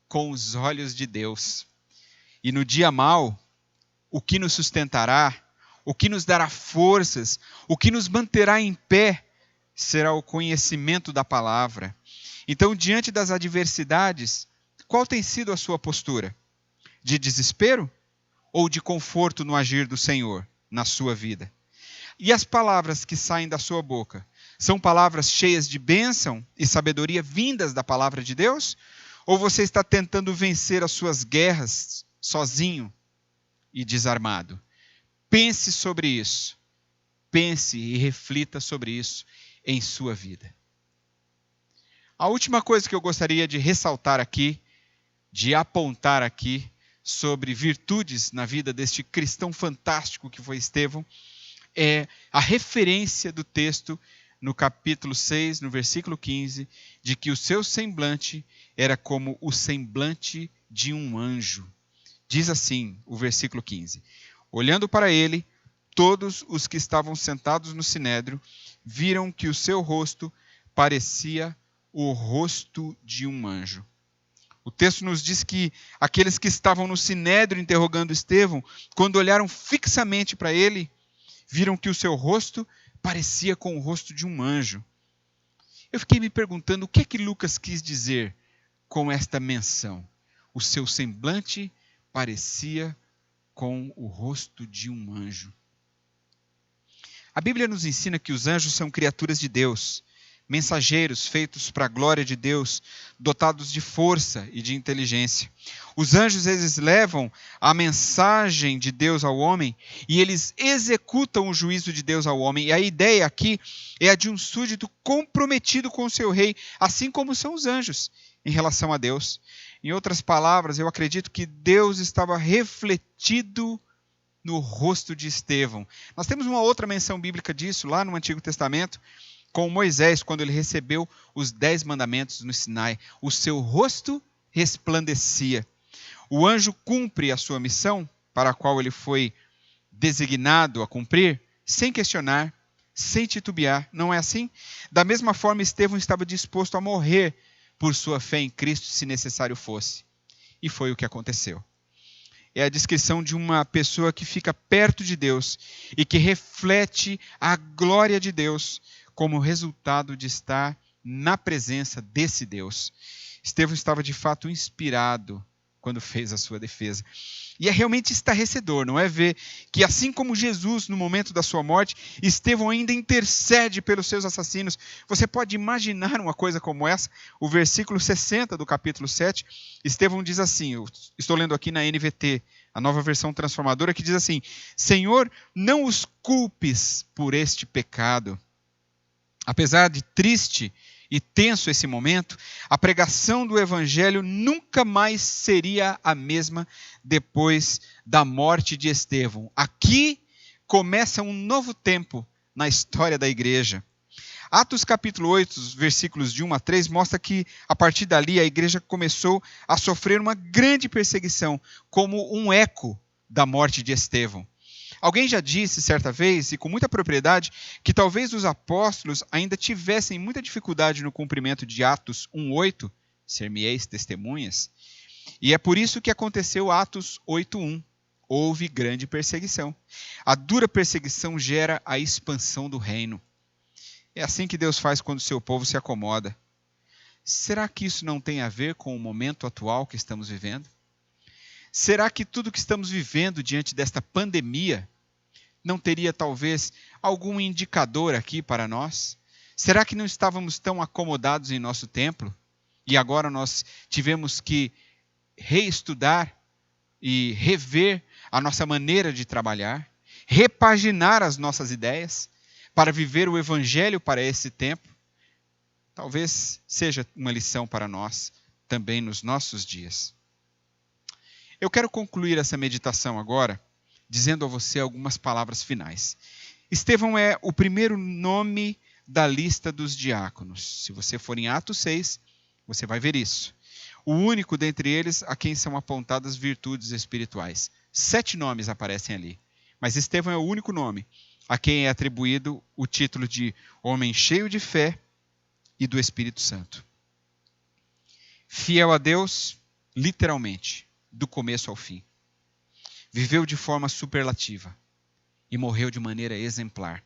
com os olhos de Deus. E no dia mau, o que nos sustentará, o que nos dará forças, o que nos manterá em pé, será o conhecimento da palavra. Então, diante das adversidades, qual tem sido a sua postura? De desespero ou de conforto no agir do Senhor na sua vida? E as palavras que saem da sua boca, são palavras cheias de bênção e sabedoria vindas da palavra de Deus? Ou você está tentando vencer as suas guerras sozinho e desarmado? Pense sobre isso. Pense e reflita sobre isso em sua vida. A última coisa que eu gostaria de ressaltar aqui, de apontar aqui, sobre virtudes na vida deste cristão fantástico que foi Estevão, é a referência do texto no capítulo 6, no versículo 15, de que o seu semblante era como o semblante de um anjo. Diz assim o versículo 15: olhando para ele, todos os que estavam sentados no sinédrio viram que o seu rosto parecia o rosto de um anjo. O texto nos diz que aqueles que estavam no sinédrio interrogando Estevão, quando olharam fixamente para ele, viram que o seu rosto parecia com o rosto de um anjo. Eu fiquei me perguntando o que é que Lucas quis dizer com esta menção. O seu semblante parecia com o rosto de um anjo. A Bíblia nos ensina que os anjos são criaturas de Deus, mensageiros feitos para a glória de Deus, dotados de força e de inteligência. Os anjos, eles levam a mensagem de Deus ao homem e eles executam o juízo de Deus ao homem. E a ideia aqui é a de um súdito comprometido com o seu rei, assim como são os anjos em relação a Deus. Em outras palavras, eu acredito que Deus estava refletido no rosto de Estevão. Nós temos uma outra menção bíblica disso lá no Antigo Testamento, com Moisés, quando ele recebeu os 10 mandamentos no Sinai. O seu rosto resplandecia. O anjo cumpre a sua missão, para a qual ele foi designado a cumprir, sem questionar, sem titubear. Não é assim? Da mesma forma, Estevão estava disposto a morrer por sua fé em Cristo, se necessário fosse. E foi o que aconteceu. É a descrição de uma pessoa que fica perto de Deus e que reflete a glória de Deus como resultado de estar na presença desse Deus. Estevão estava de fato inspirado quando fez a sua defesa. E é realmente estarrecedor, não é? Ver que assim como Jesus, no momento da sua morte, Estevão ainda intercede pelos seus assassinos. Você pode imaginar uma coisa como essa? O versículo 60 do capítulo 7, Estevão diz assim, eu estou lendo aqui na NVT, a nova versão transformadora, que diz assim: Senhor, não os culpes por este pecado. Apesar de triste e tenso esse momento, a pregação do Evangelho nunca mais seria a mesma depois da morte de Estevão. Aqui começa um novo tempo na história da igreja. Atos capítulo 8, versículos de 1 a 3, mostra que, a partir dali, a igreja começou a sofrer uma grande perseguição, como um eco da morte de Estevão. Alguém já disse certa vez, e com muita propriedade, que talvez os apóstolos ainda tivessem muita dificuldade no cumprimento de Atos 1:8, ser-me-eis testemunhas, e é por isso que aconteceu Atos 8:1. Houve grande perseguição. A dura perseguição gera a expansão do reino. É assim que Deus faz quando o seu povo se acomoda. Será que isso não tem a ver com o momento atual que estamos vivendo? Será que tudo que estamos vivendo diante desta pandemia não teria talvez algum indicador aqui para nós? Será que não estávamos tão acomodados em nosso templo e agora nós tivemos que reestudar e rever a nossa maneira de trabalhar, repaginar as nossas ideias para viver o Evangelho para esse tempo? Talvez seja uma lição para nós também nos nossos dias. Eu quero concluir essa meditação agora, dizendo a você algumas palavras finais. Estevão é o primeiro nome da lista dos diáconos. Se você for em Atos 6, você vai ver isso. O único dentre eles a quem são apontadas virtudes espirituais. 7 nomes aparecem ali, mas Estevão é o único nome a quem é atribuído o título de homem cheio de fé e do Espírito Santo. Fiel a Deus, literalmente, do começo ao fim. Viveu de forma superlativa e morreu de maneira exemplar.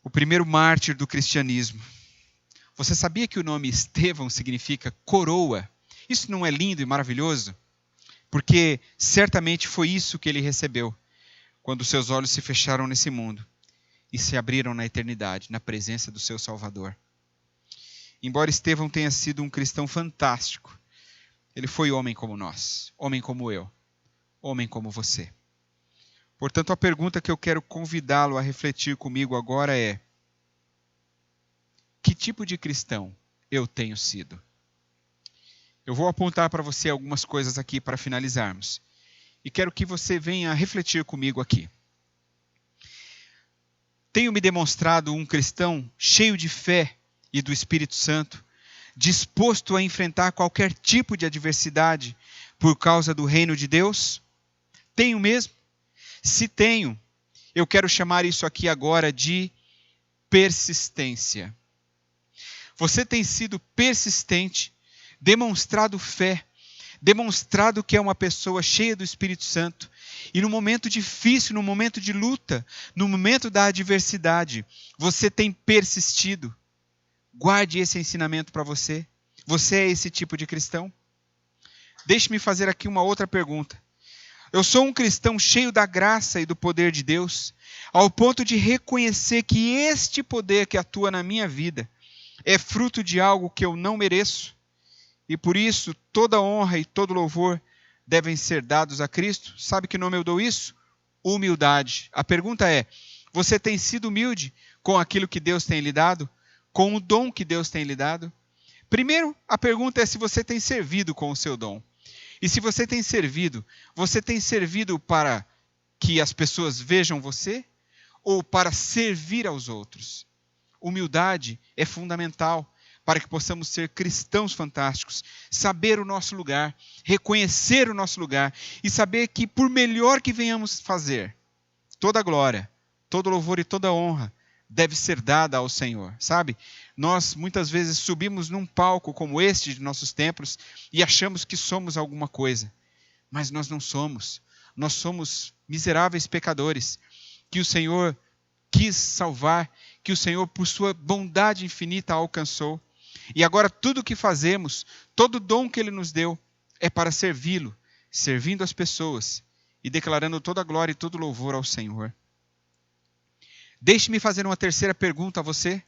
O primeiro mártir do cristianismo. Você sabia que o nome Estevão significa coroa? Isso não é lindo e maravilhoso? Porque certamente foi isso que ele recebeu quando seus olhos se fecharam nesse mundo e se abriram na eternidade, na presença do seu Salvador. Embora Estevão tenha sido um cristão fantástico, ele foi homem como nós, homem como eu, homem como você. Portanto, a pergunta que eu quero convidá-lo a refletir comigo agora é: que tipo de cristão eu tenho sido? Eu vou apontar para você algumas coisas aqui para finalizarmos. E quero que você venha refletir comigo aqui. Tenho me demonstrado um cristão cheio de fé e do Espírito Santo, disposto a enfrentar qualquer tipo de adversidade por causa do reino de Deus? Tenho mesmo? Se tenho, eu quero chamar isso aqui agora de persistência. Você tem sido persistente, demonstrado fé, demonstrado que é uma pessoa cheia do Espírito Santo, e no momento difícil, no momento de luta, no momento da adversidade, você tem persistido. Guarde esse ensinamento para você. Você é esse tipo de cristão? Deixe-me fazer aqui uma outra pergunta. Eu sou um cristão cheio da graça e do poder de Deus, ao ponto de reconhecer que este poder que atua na minha vida é fruto de algo que eu não mereço, e por isso toda honra e todo louvor devem ser dados a Cristo. Sabe que nome eu dou isso? Humildade. A pergunta é: você tem sido humilde com aquilo que Deus tem lhe dado? Com o dom que Deus tem lhe dado? Primeiro, a pergunta é se você tem servido com o seu dom. E se você tem servido para que as pessoas vejam você ou para servir aos outros? Humildade é fundamental para que possamos ser cristãos fantásticos, saber o nosso lugar, reconhecer o nosso lugar e saber que por melhor que venhamos fazer, toda glória, todo louvor e toda honra deve ser dada ao Senhor, sabe? Nós muitas vezes subimos num palco como este de nossos templos e achamos que somos alguma coisa, mas nós não somos. Nós somos miseráveis pecadores que o Senhor quis salvar, que o Senhor por sua bondade infinita alcançou. E agora tudo o que fazemos, todo dom que Ele nos deu é para servi-lo, servindo as pessoas e declarando toda a glória e todo o louvor ao Senhor. Deixe-me fazer uma terceira pergunta a você.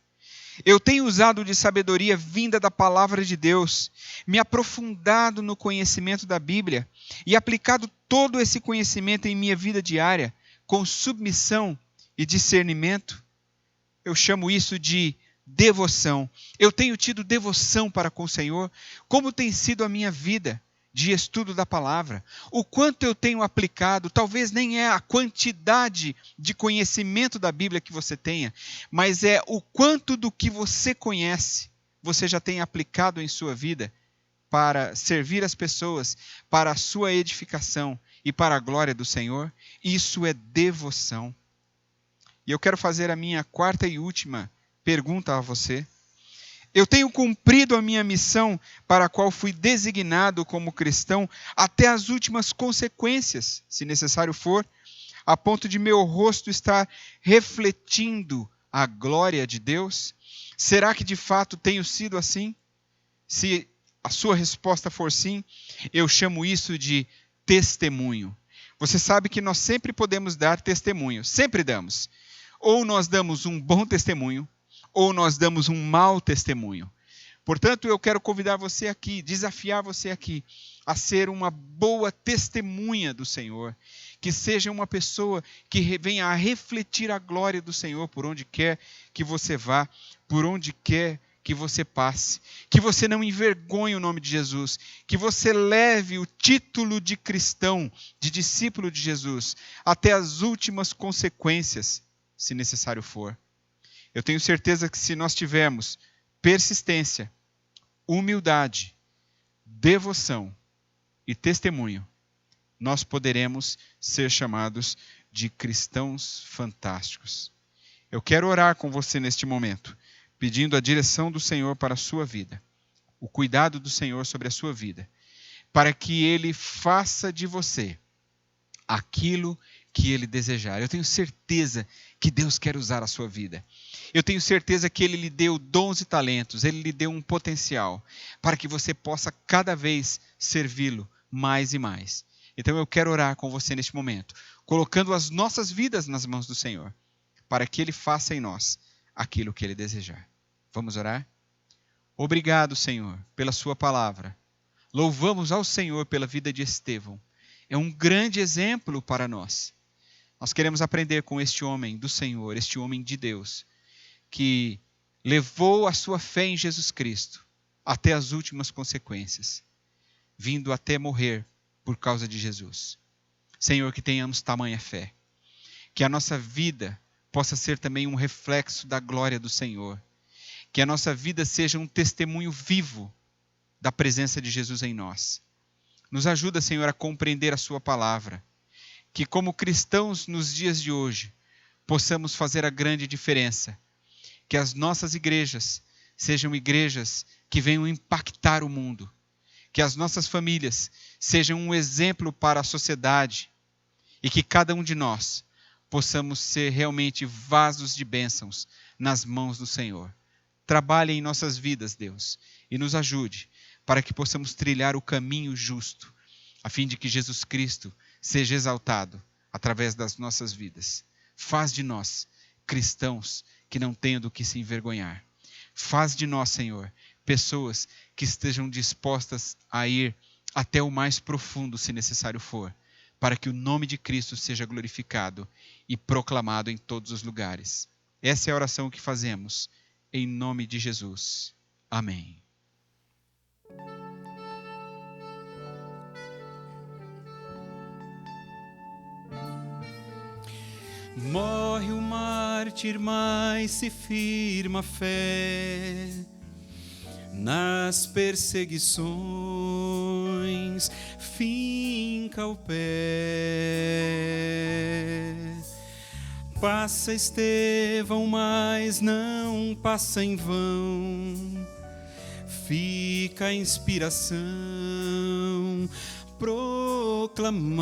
Eu tenho usado de sabedoria vinda da palavra de Deus, me aprofundado no conhecimento da Bíblia e aplicado todo esse conhecimento em minha vida diária, com submissão e discernimento? Eu chamo isso de devoção. Eu tenho tido devoção para com o Senhor? Como tem sido a minha vida de estudo da palavra? O quanto eu tenho aplicado, talvez nem é a quantidade de conhecimento da Bíblia que você tenha, mas é o quanto do que você conhece, você já tem aplicado em sua vida para servir as pessoas, para a sua edificação e para a glória do Senhor. Isso é devoção. E eu quero fazer a minha quarta e última pergunta a você. Eu tenho cumprido a minha missão para a qual fui designado como cristão até as últimas consequências, se necessário for, a ponto de meu rosto estar refletindo a glória de Deus? Será que de fato tenho sido assim? Se a sua resposta for sim, eu chamo isso de testemunho. Você sabe que nós sempre podemos dar testemunho, sempre damos. Ou nós damos um bom testemunho, ou nós damos um mau testemunho. Portanto, eu quero convidar você aqui, desafiar você aqui, a ser uma boa testemunha do Senhor, que seja uma pessoa que venha a refletir a glória do Senhor por onde quer que você vá, por onde quer que você passe, que você não envergonhe o nome de Jesus, que você leve o título de cristão, de discípulo de Jesus, até as últimas consequências, se necessário for. Eu tenho certeza que se nós tivermos persistência, humildade, devoção e testemunho, nós poderemos ser chamados de cristãos fantásticos. Eu quero orar com você neste momento, pedindo a direção do Senhor para a sua vida, o cuidado do Senhor sobre a sua vida, para que Ele faça de você aquilo que Ele desejar. Eu tenho certeza que Deus quer usar a sua vida. Eu tenho certeza que Ele lhe deu dons e talentos, Ele lhe deu um potencial para que você possa cada vez servi-lo mais e mais. Então eu quero orar com você neste momento, colocando as nossas vidas nas mãos do Senhor, para que Ele faça em nós aquilo que Ele desejar. Vamos orar? Obrigado, Senhor, pela sua palavra. Louvamos ao Senhor pela vida de Estevão. É um grande exemplo para nós. Nós queremos aprender com este homem do Senhor, este homem de Deus, que levou a sua fé em Jesus Cristo até as últimas consequências, vindo até morrer por causa de Jesus. Senhor, que tenhamos tamanha fé, que a nossa vida possa ser também um reflexo da glória do Senhor, que a nossa vida seja um testemunho vivo da presença de Jesus em nós. Nos ajuda, Senhor, a compreender a sua palavra, que como cristãos nos dias de hoje, possamos fazer a grande diferença, que as nossas igrejas sejam igrejas que venham impactar o mundo, que as nossas famílias sejam um exemplo para a sociedade e que cada um de nós possamos ser realmente vasos de bênçãos nas mãos do Senhor. Trabalhe em nossas vidas, Deus, e nos ajude para que possamos trilhar o caminho justo, a fim de que Jesus Cristo seja exaltado através das nossas vidas. Faz de nós cristãos que não tenham do que se envergonhar. Faz de nós, Senhor, pessoas que estejam dispostas a ir até o mais profundo, se necessário for, para que o nome de Cristo seja glorificado e proclamado em todos os lugares. Essa é a oração que fazemos, em nome de Jesus. Amém. Morre o mártir, mas se firma a fé. Nas perseguições finca o pé. Passa Estevão, mas não passa em vão. Fica a inspiração proclamar,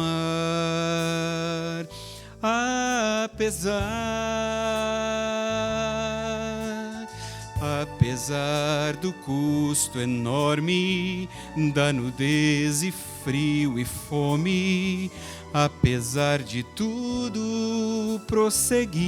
apesar do custo enorme, da nudez e frio e fome, apesar de tudo prosseguir.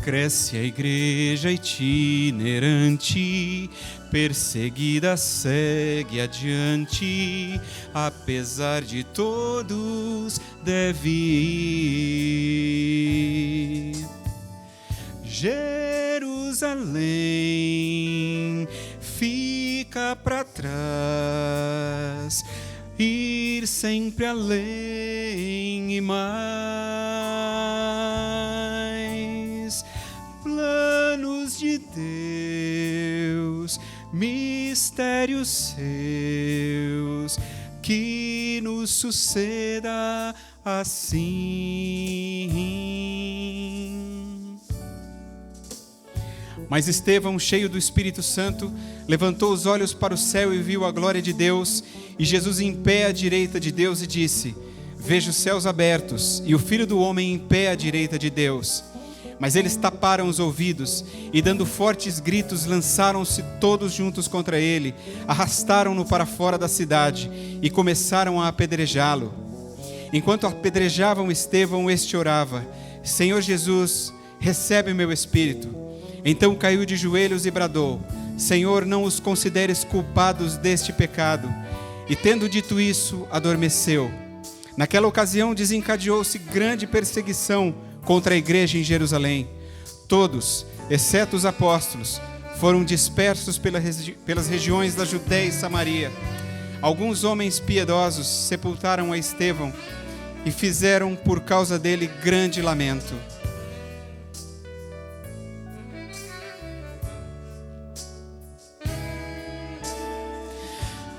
Cresce a igreja itinerante, perseguida segue adiante, apesar de todos deve ir. Jerusalém fica para trás, ir sempre além e mais. Planos de Deus, mistérios seus, que nos suceda assim. Mas Estevão, cheio do Espírito Santo, levantou os olhos para o céu e viu a glória de Deus, e Jesus em pé à direita de Deus, e disse: Vejo os céus abertos, e o Filho do Homem em pé à direita de Deus. Mas eles taparam os ouvidos, e dando fortes gritos, lançaram-se todos juntos contra ele, arrastaram-no para fora da cidade, e começaram a apedrejá-lo. Enquanto apedrejavam Estevão, este orava: Senhor Jesus, recebe o meu espírito. Então caiu de joelhos e bradou: Senhor, não os consideres culpados deste pecado. E tendo dito isso, adormeceu. Naquela ocasião desencadeou-se grande perseguição contra a igreja em Jerusalém. Todos, exceto os apóstolos, foram dispersos pelas regiões da Judéia e Samaria. Alguns homens piedosos sepultaram a Estevão e fizeram por causa dele grande lamento.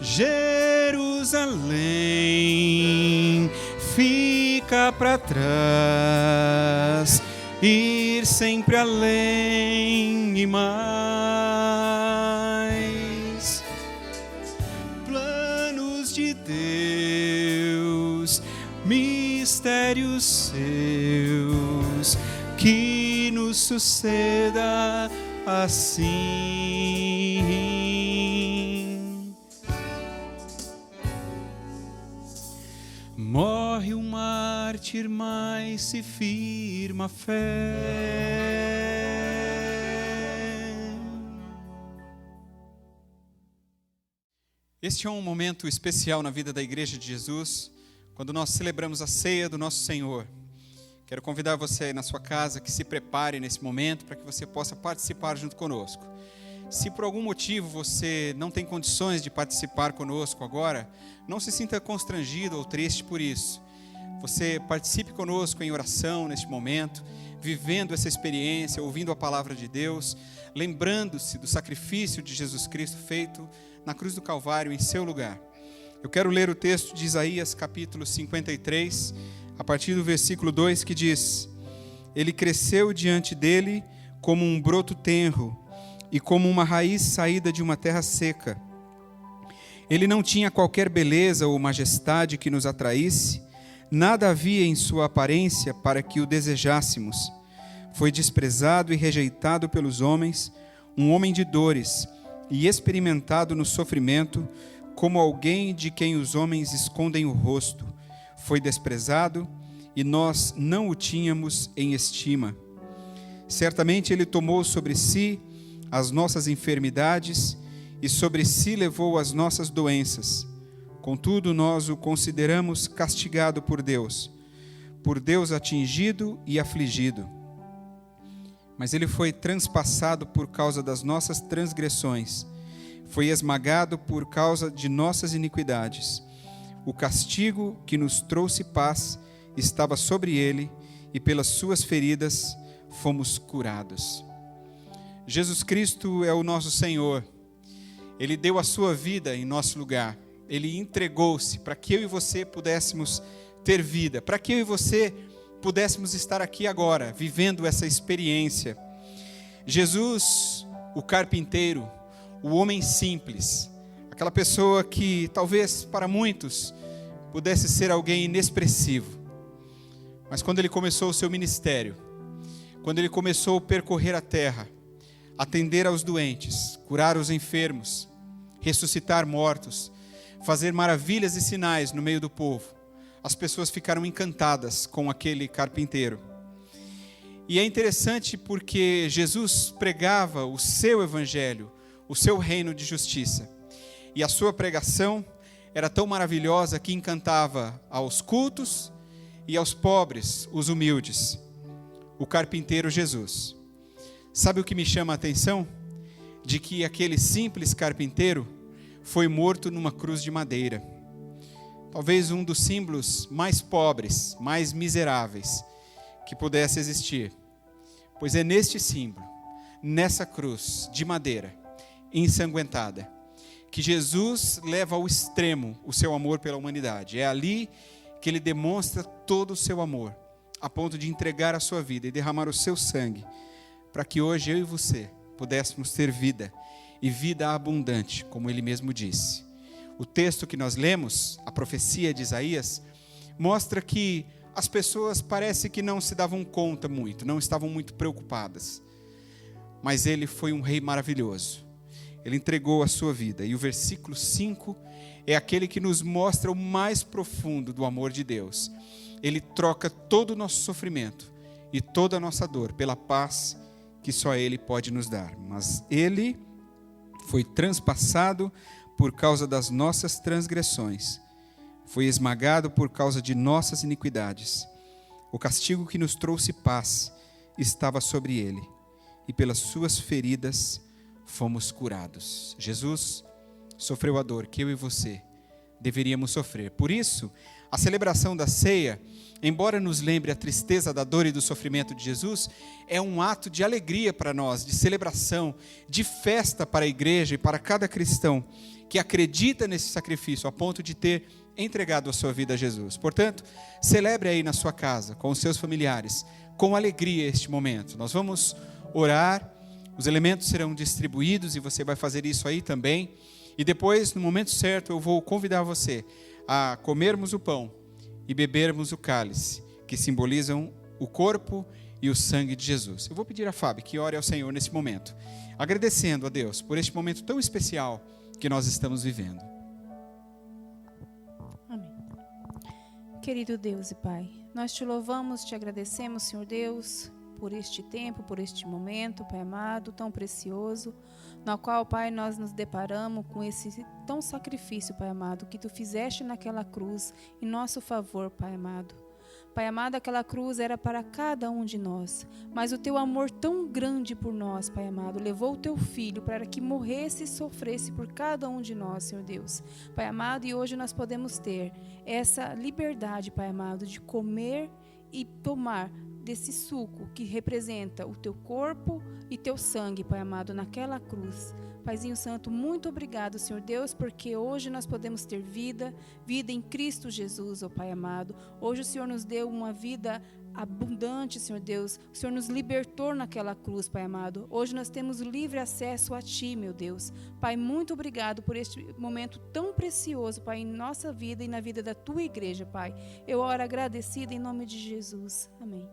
Jerusalém fica para trás, ir sempre além e mais. Planos de Deus, mistérios seus, que nos suceda assim. Morre o mártir, mas se firma a fé. Este é um momento especial na vida da Igreja de Jesus, quando nós celebramos a ceia do nosso Senhor. Quero convidar você aí na sua casa que se prepare nesse momento para que você possa participar junto conosco. Se por algum motivo você não tem condições de participar conosco agora, não se sinta constrangido ou triste por isso. Você participe conosco em oração neste momento, vivendo essa experiência, ouvindo a palavra de Deus, lembrando-se do sacrifício de Jesus Cristo feito na cruz do Calvário em seu lugar. Eu quero ler o texto de Isaías capítulo 53, a partir do versículo 2, que diz: Ele cresceu diante dele como um broto tenro, e como uma raiz saída de uma terra seca. Ele não tinha qualquer beleza ou majestade que nos atraísse, nada havia em sua aparência para que o desejássemos. Foi desprezado e rejeitado pelos homens, um homem de dores, e experimentado no sofrimento, como alguém de quem os homens escondem o rosto. Foi desprezado, e nós não o tínhamos em estima. Certamente ele tomou sobre si as nossas enfermidades, e sobre si levou as nossas doenças. Contudo, nós o consideramos castigado por Deus atingido e afligido. Mas ele foi transpassado por causa das nossas transgressões, foi esmagado por causa de nossas iniquidades. O castigo que nos trouxe paz estava sobre ele, e pelas suas feridas fomos curados. Jesus Cristo é o nosso Senhor. Ele deu a sua vida em nosso lugar. Ele entregou-se para que eu e você pudéssemos ter vida, para que eu e você pudéssemos estar aqui agora, vivendo essa experiência. Jesus, o carpinteiro, o homem simples, aquela pessoa que talvez para muitos pudesse ser alguém inexpressivo, mas quando ele começou o seu ministério, quando ele começou a percorrer a terra, atender aos doentes, curar os enfermos, ressuscitar mortos, fazer maravilhas e sinais no meio do povo, as pessoas ficaram encantadas com aquele carpinteiro. E é interessante porque Jesus pregava o seu evangelho, o seu reino de justiça. E a sua pregação era tão maravilhosa que encantava aos cultos e aos pobres, os humildes. O carpinteiro Jesus. Sabe o que me chama a atenção? De que aquele simples carpinteiro foi morto numa cruz de madeira. Talvez um dos símbolos mais pobres, mais miseráveis que pudesse existir. Pois é neste símbolo, nessa cruz de madeira, ensanguentada, que Jesus leva ao extremo o seu amor pela humanidade. É ali que ele demonstra todo o seu amor, a ponto de entregar a sua vida e derramar o seu sangue, para que hoje eu e você pudéssemos ter vida, e vida abundante, como ele mesmo disse. O texto que nós lemos, a profecia de Isaías, mostra que as pessoas parece que não se davam conta muito, não estavam muito preocupadas. Mas ele foi um rei maravilhoso. Ele entregou a sua vida. E o versículo 5 é aquele que nos mostra o mais profundo do amor de Deus. Ele troca todo o nosso sofrimento e toda a nossa dor pela paz que só Ele pode nos dar. Mas Ele foi transpassado por causa das nossas transgressões, foi esmagado por causa de nossas iniquidades. O castigo que nos trouxe paz estava sobre ele, e pelas suas feridas fomos curados. Jesus sofreu a dor que eu e você deveríamos sofrer. Por isso, a celebração da ceia, embora nos lembre a tristeza da dor e do sofrimento de Jesus, é um ato de alegria para nós, de celebração, de festa para a igreja e para cada cristão que acredita nesse sacrifício a ponto de ter entregado a sua vida a Jesus. Portanto, celebre aí na sua casa, com os seus familiares, com alegria este momento. Nós vamos orar, os elementos serão distribuídos e você vai fazer isso aí também. E depois, no momento certo, eu vou convidar você a comermos o pão e bebermos o cálice, que simbolizam o corpo e o sangue de Jesus. Eu vou pedir a Fábio que ore ao Senhor nesse momento, agradecendo a Deus por este momento tão especial que nós estamos vivendo. Amém. Querido Deus e Pai, nós te louvamos, te agradecemos, Senhor Deus, por este tempo, por este momento, Pai amado, tão precioso, no qual, Pai, nós nos deparamos com esse tão sacrifício, Pai amado, que Tu fizeste naquela cruz em nosso favor, Pai amado. Pai amado, aquela cruz era para cada um de nós, mas o Teu amor tão grande por nós, Pai amado, levou o Teu Filho para que morresse e sofresse por cada um de nós, Senhor Deus. Pai amado, e hoje nós podemos ter essa liberdade, Pai amado, de comer e tomar desse suco que representa o Teu corpo e Teu sangue, Pai amado, naquela cruz. Paizinho Santo, muito obrigado, Senhor Deus, porque hoje nós podemos ter vida em Cristo Jesus, ó Pai amado. Hoje o Senhor nos deu uma vida abundante, Senhor Deus. O Senhor nos libertou naquela cruz, Pai amado. Hoje nós temos livre acesso a Ti, meu Deus. Pai, muito obrigado por este momento tão precioso, Pai, em nossa vida e na vida da Tua igreja, Pai. Eu oro agradecida em nome de Jesus. Amém.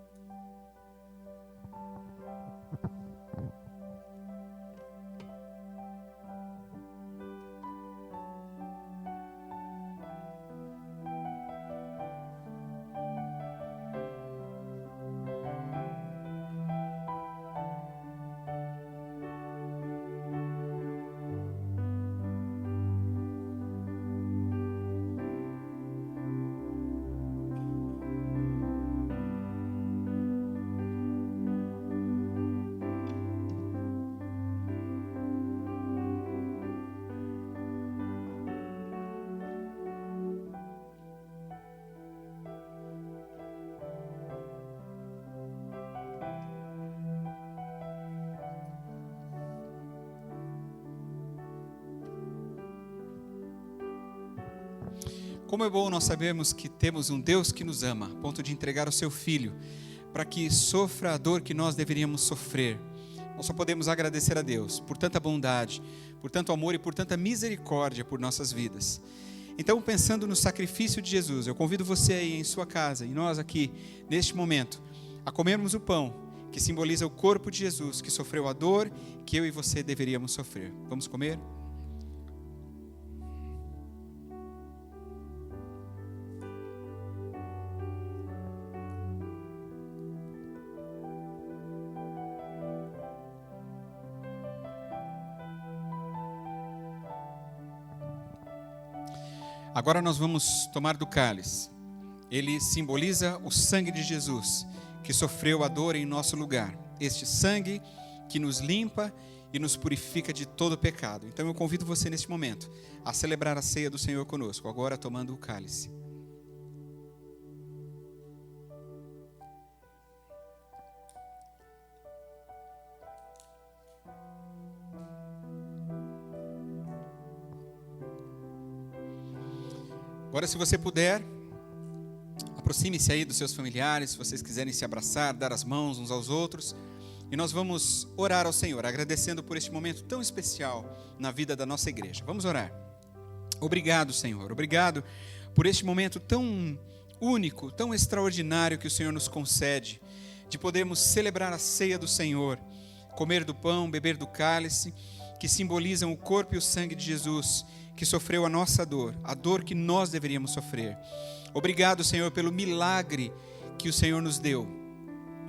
Como é bom nós sabermos que temos um Deus que nos ama, a ponto de entregar o seu Filho, para que sofra a dor que nós deveríamos sofrer. Nós só podemos agradecer a Deus por tanta bondade, por tanto amor e por tanta misericórdia por nossas vidas. Então, pensando no sacrifício de Jesus, eu convido você aí em sua casa e nós aqui, neste momento, a comermos o pão que simboliza o corpo de Jesus, que sofreu a dor que eu e você deveríamos sofrer. Vamos comer? Agora nós vamos tomar do cálice. Ele simboliza o sangue de Jesus, que sofreu a dor em nosso lugar. Este sangue que nos limpa e nos purifica de todo pecado. Então eu convido você neste momento a celebrar a ceia do Senhor conosco, agora tomando o cálice. Agora, se você puder, aproxime-se aí dos seus familiares, se vocês quiserem se abraçar, dar as mãos uns aos outros. E nós vamos orar ao Senhor, agradecendo por este momento tão especial na vida da nossa igreja. Vamos orar. Obrigado, Senhor. Obrigado por este momento tão único, tão extraordinário que o Senhor nos concede, de podermos celebrar a ceia do Senhor, comer do pão, beber do cálice, que simbolizam o corpo e o sangue de Jesus, que sofreu a nossa dor, a dor que nós deveríamos sofrer. Obrigado, Senhor, pelo milagre que o Senhor nos deu,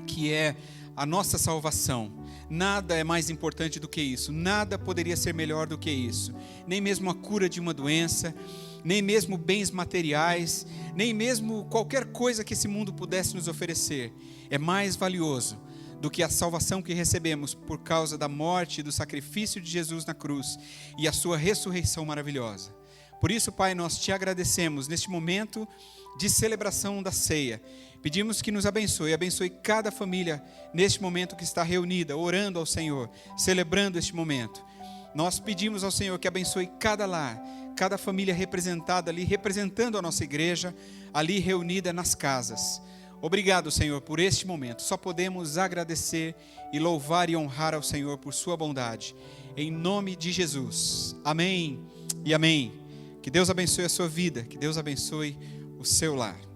que é a nossa salvação. Nada é mais importante do que isso, nada poderia ser melhor do que isso, nem mesmo a cura de uma doença, nem mesmo bens materiais, nem mesmo qualquer coisa que esse mundo pudesse nos oferecer, é mais valioso do que a salvação que recebemos por causa da morte e do sacrifício de Jesus na cruz e a sua ressurreição maravilhosa. Por isso, Pai, nós te agradecemos neste momento de celebração da ceia. Pedimos que nos abençoe cada família neste momento que está reunida, orando ao Senhor, celebrando este momento. Nós pedimos ao Senhor que abençoe cada lar, cada família representada ali, representando a nossa igreja, ali reunida nas casas. Obrigado, Senhor, por este momento. Só podemos agradecer e louvar e honrar ao Senhor por sua bondade. Em nome de Jesus. Amém e amém. Que Deus abençoe a sua vida, que Deus abençoe o seu lar.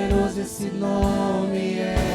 poderoso esse nome é.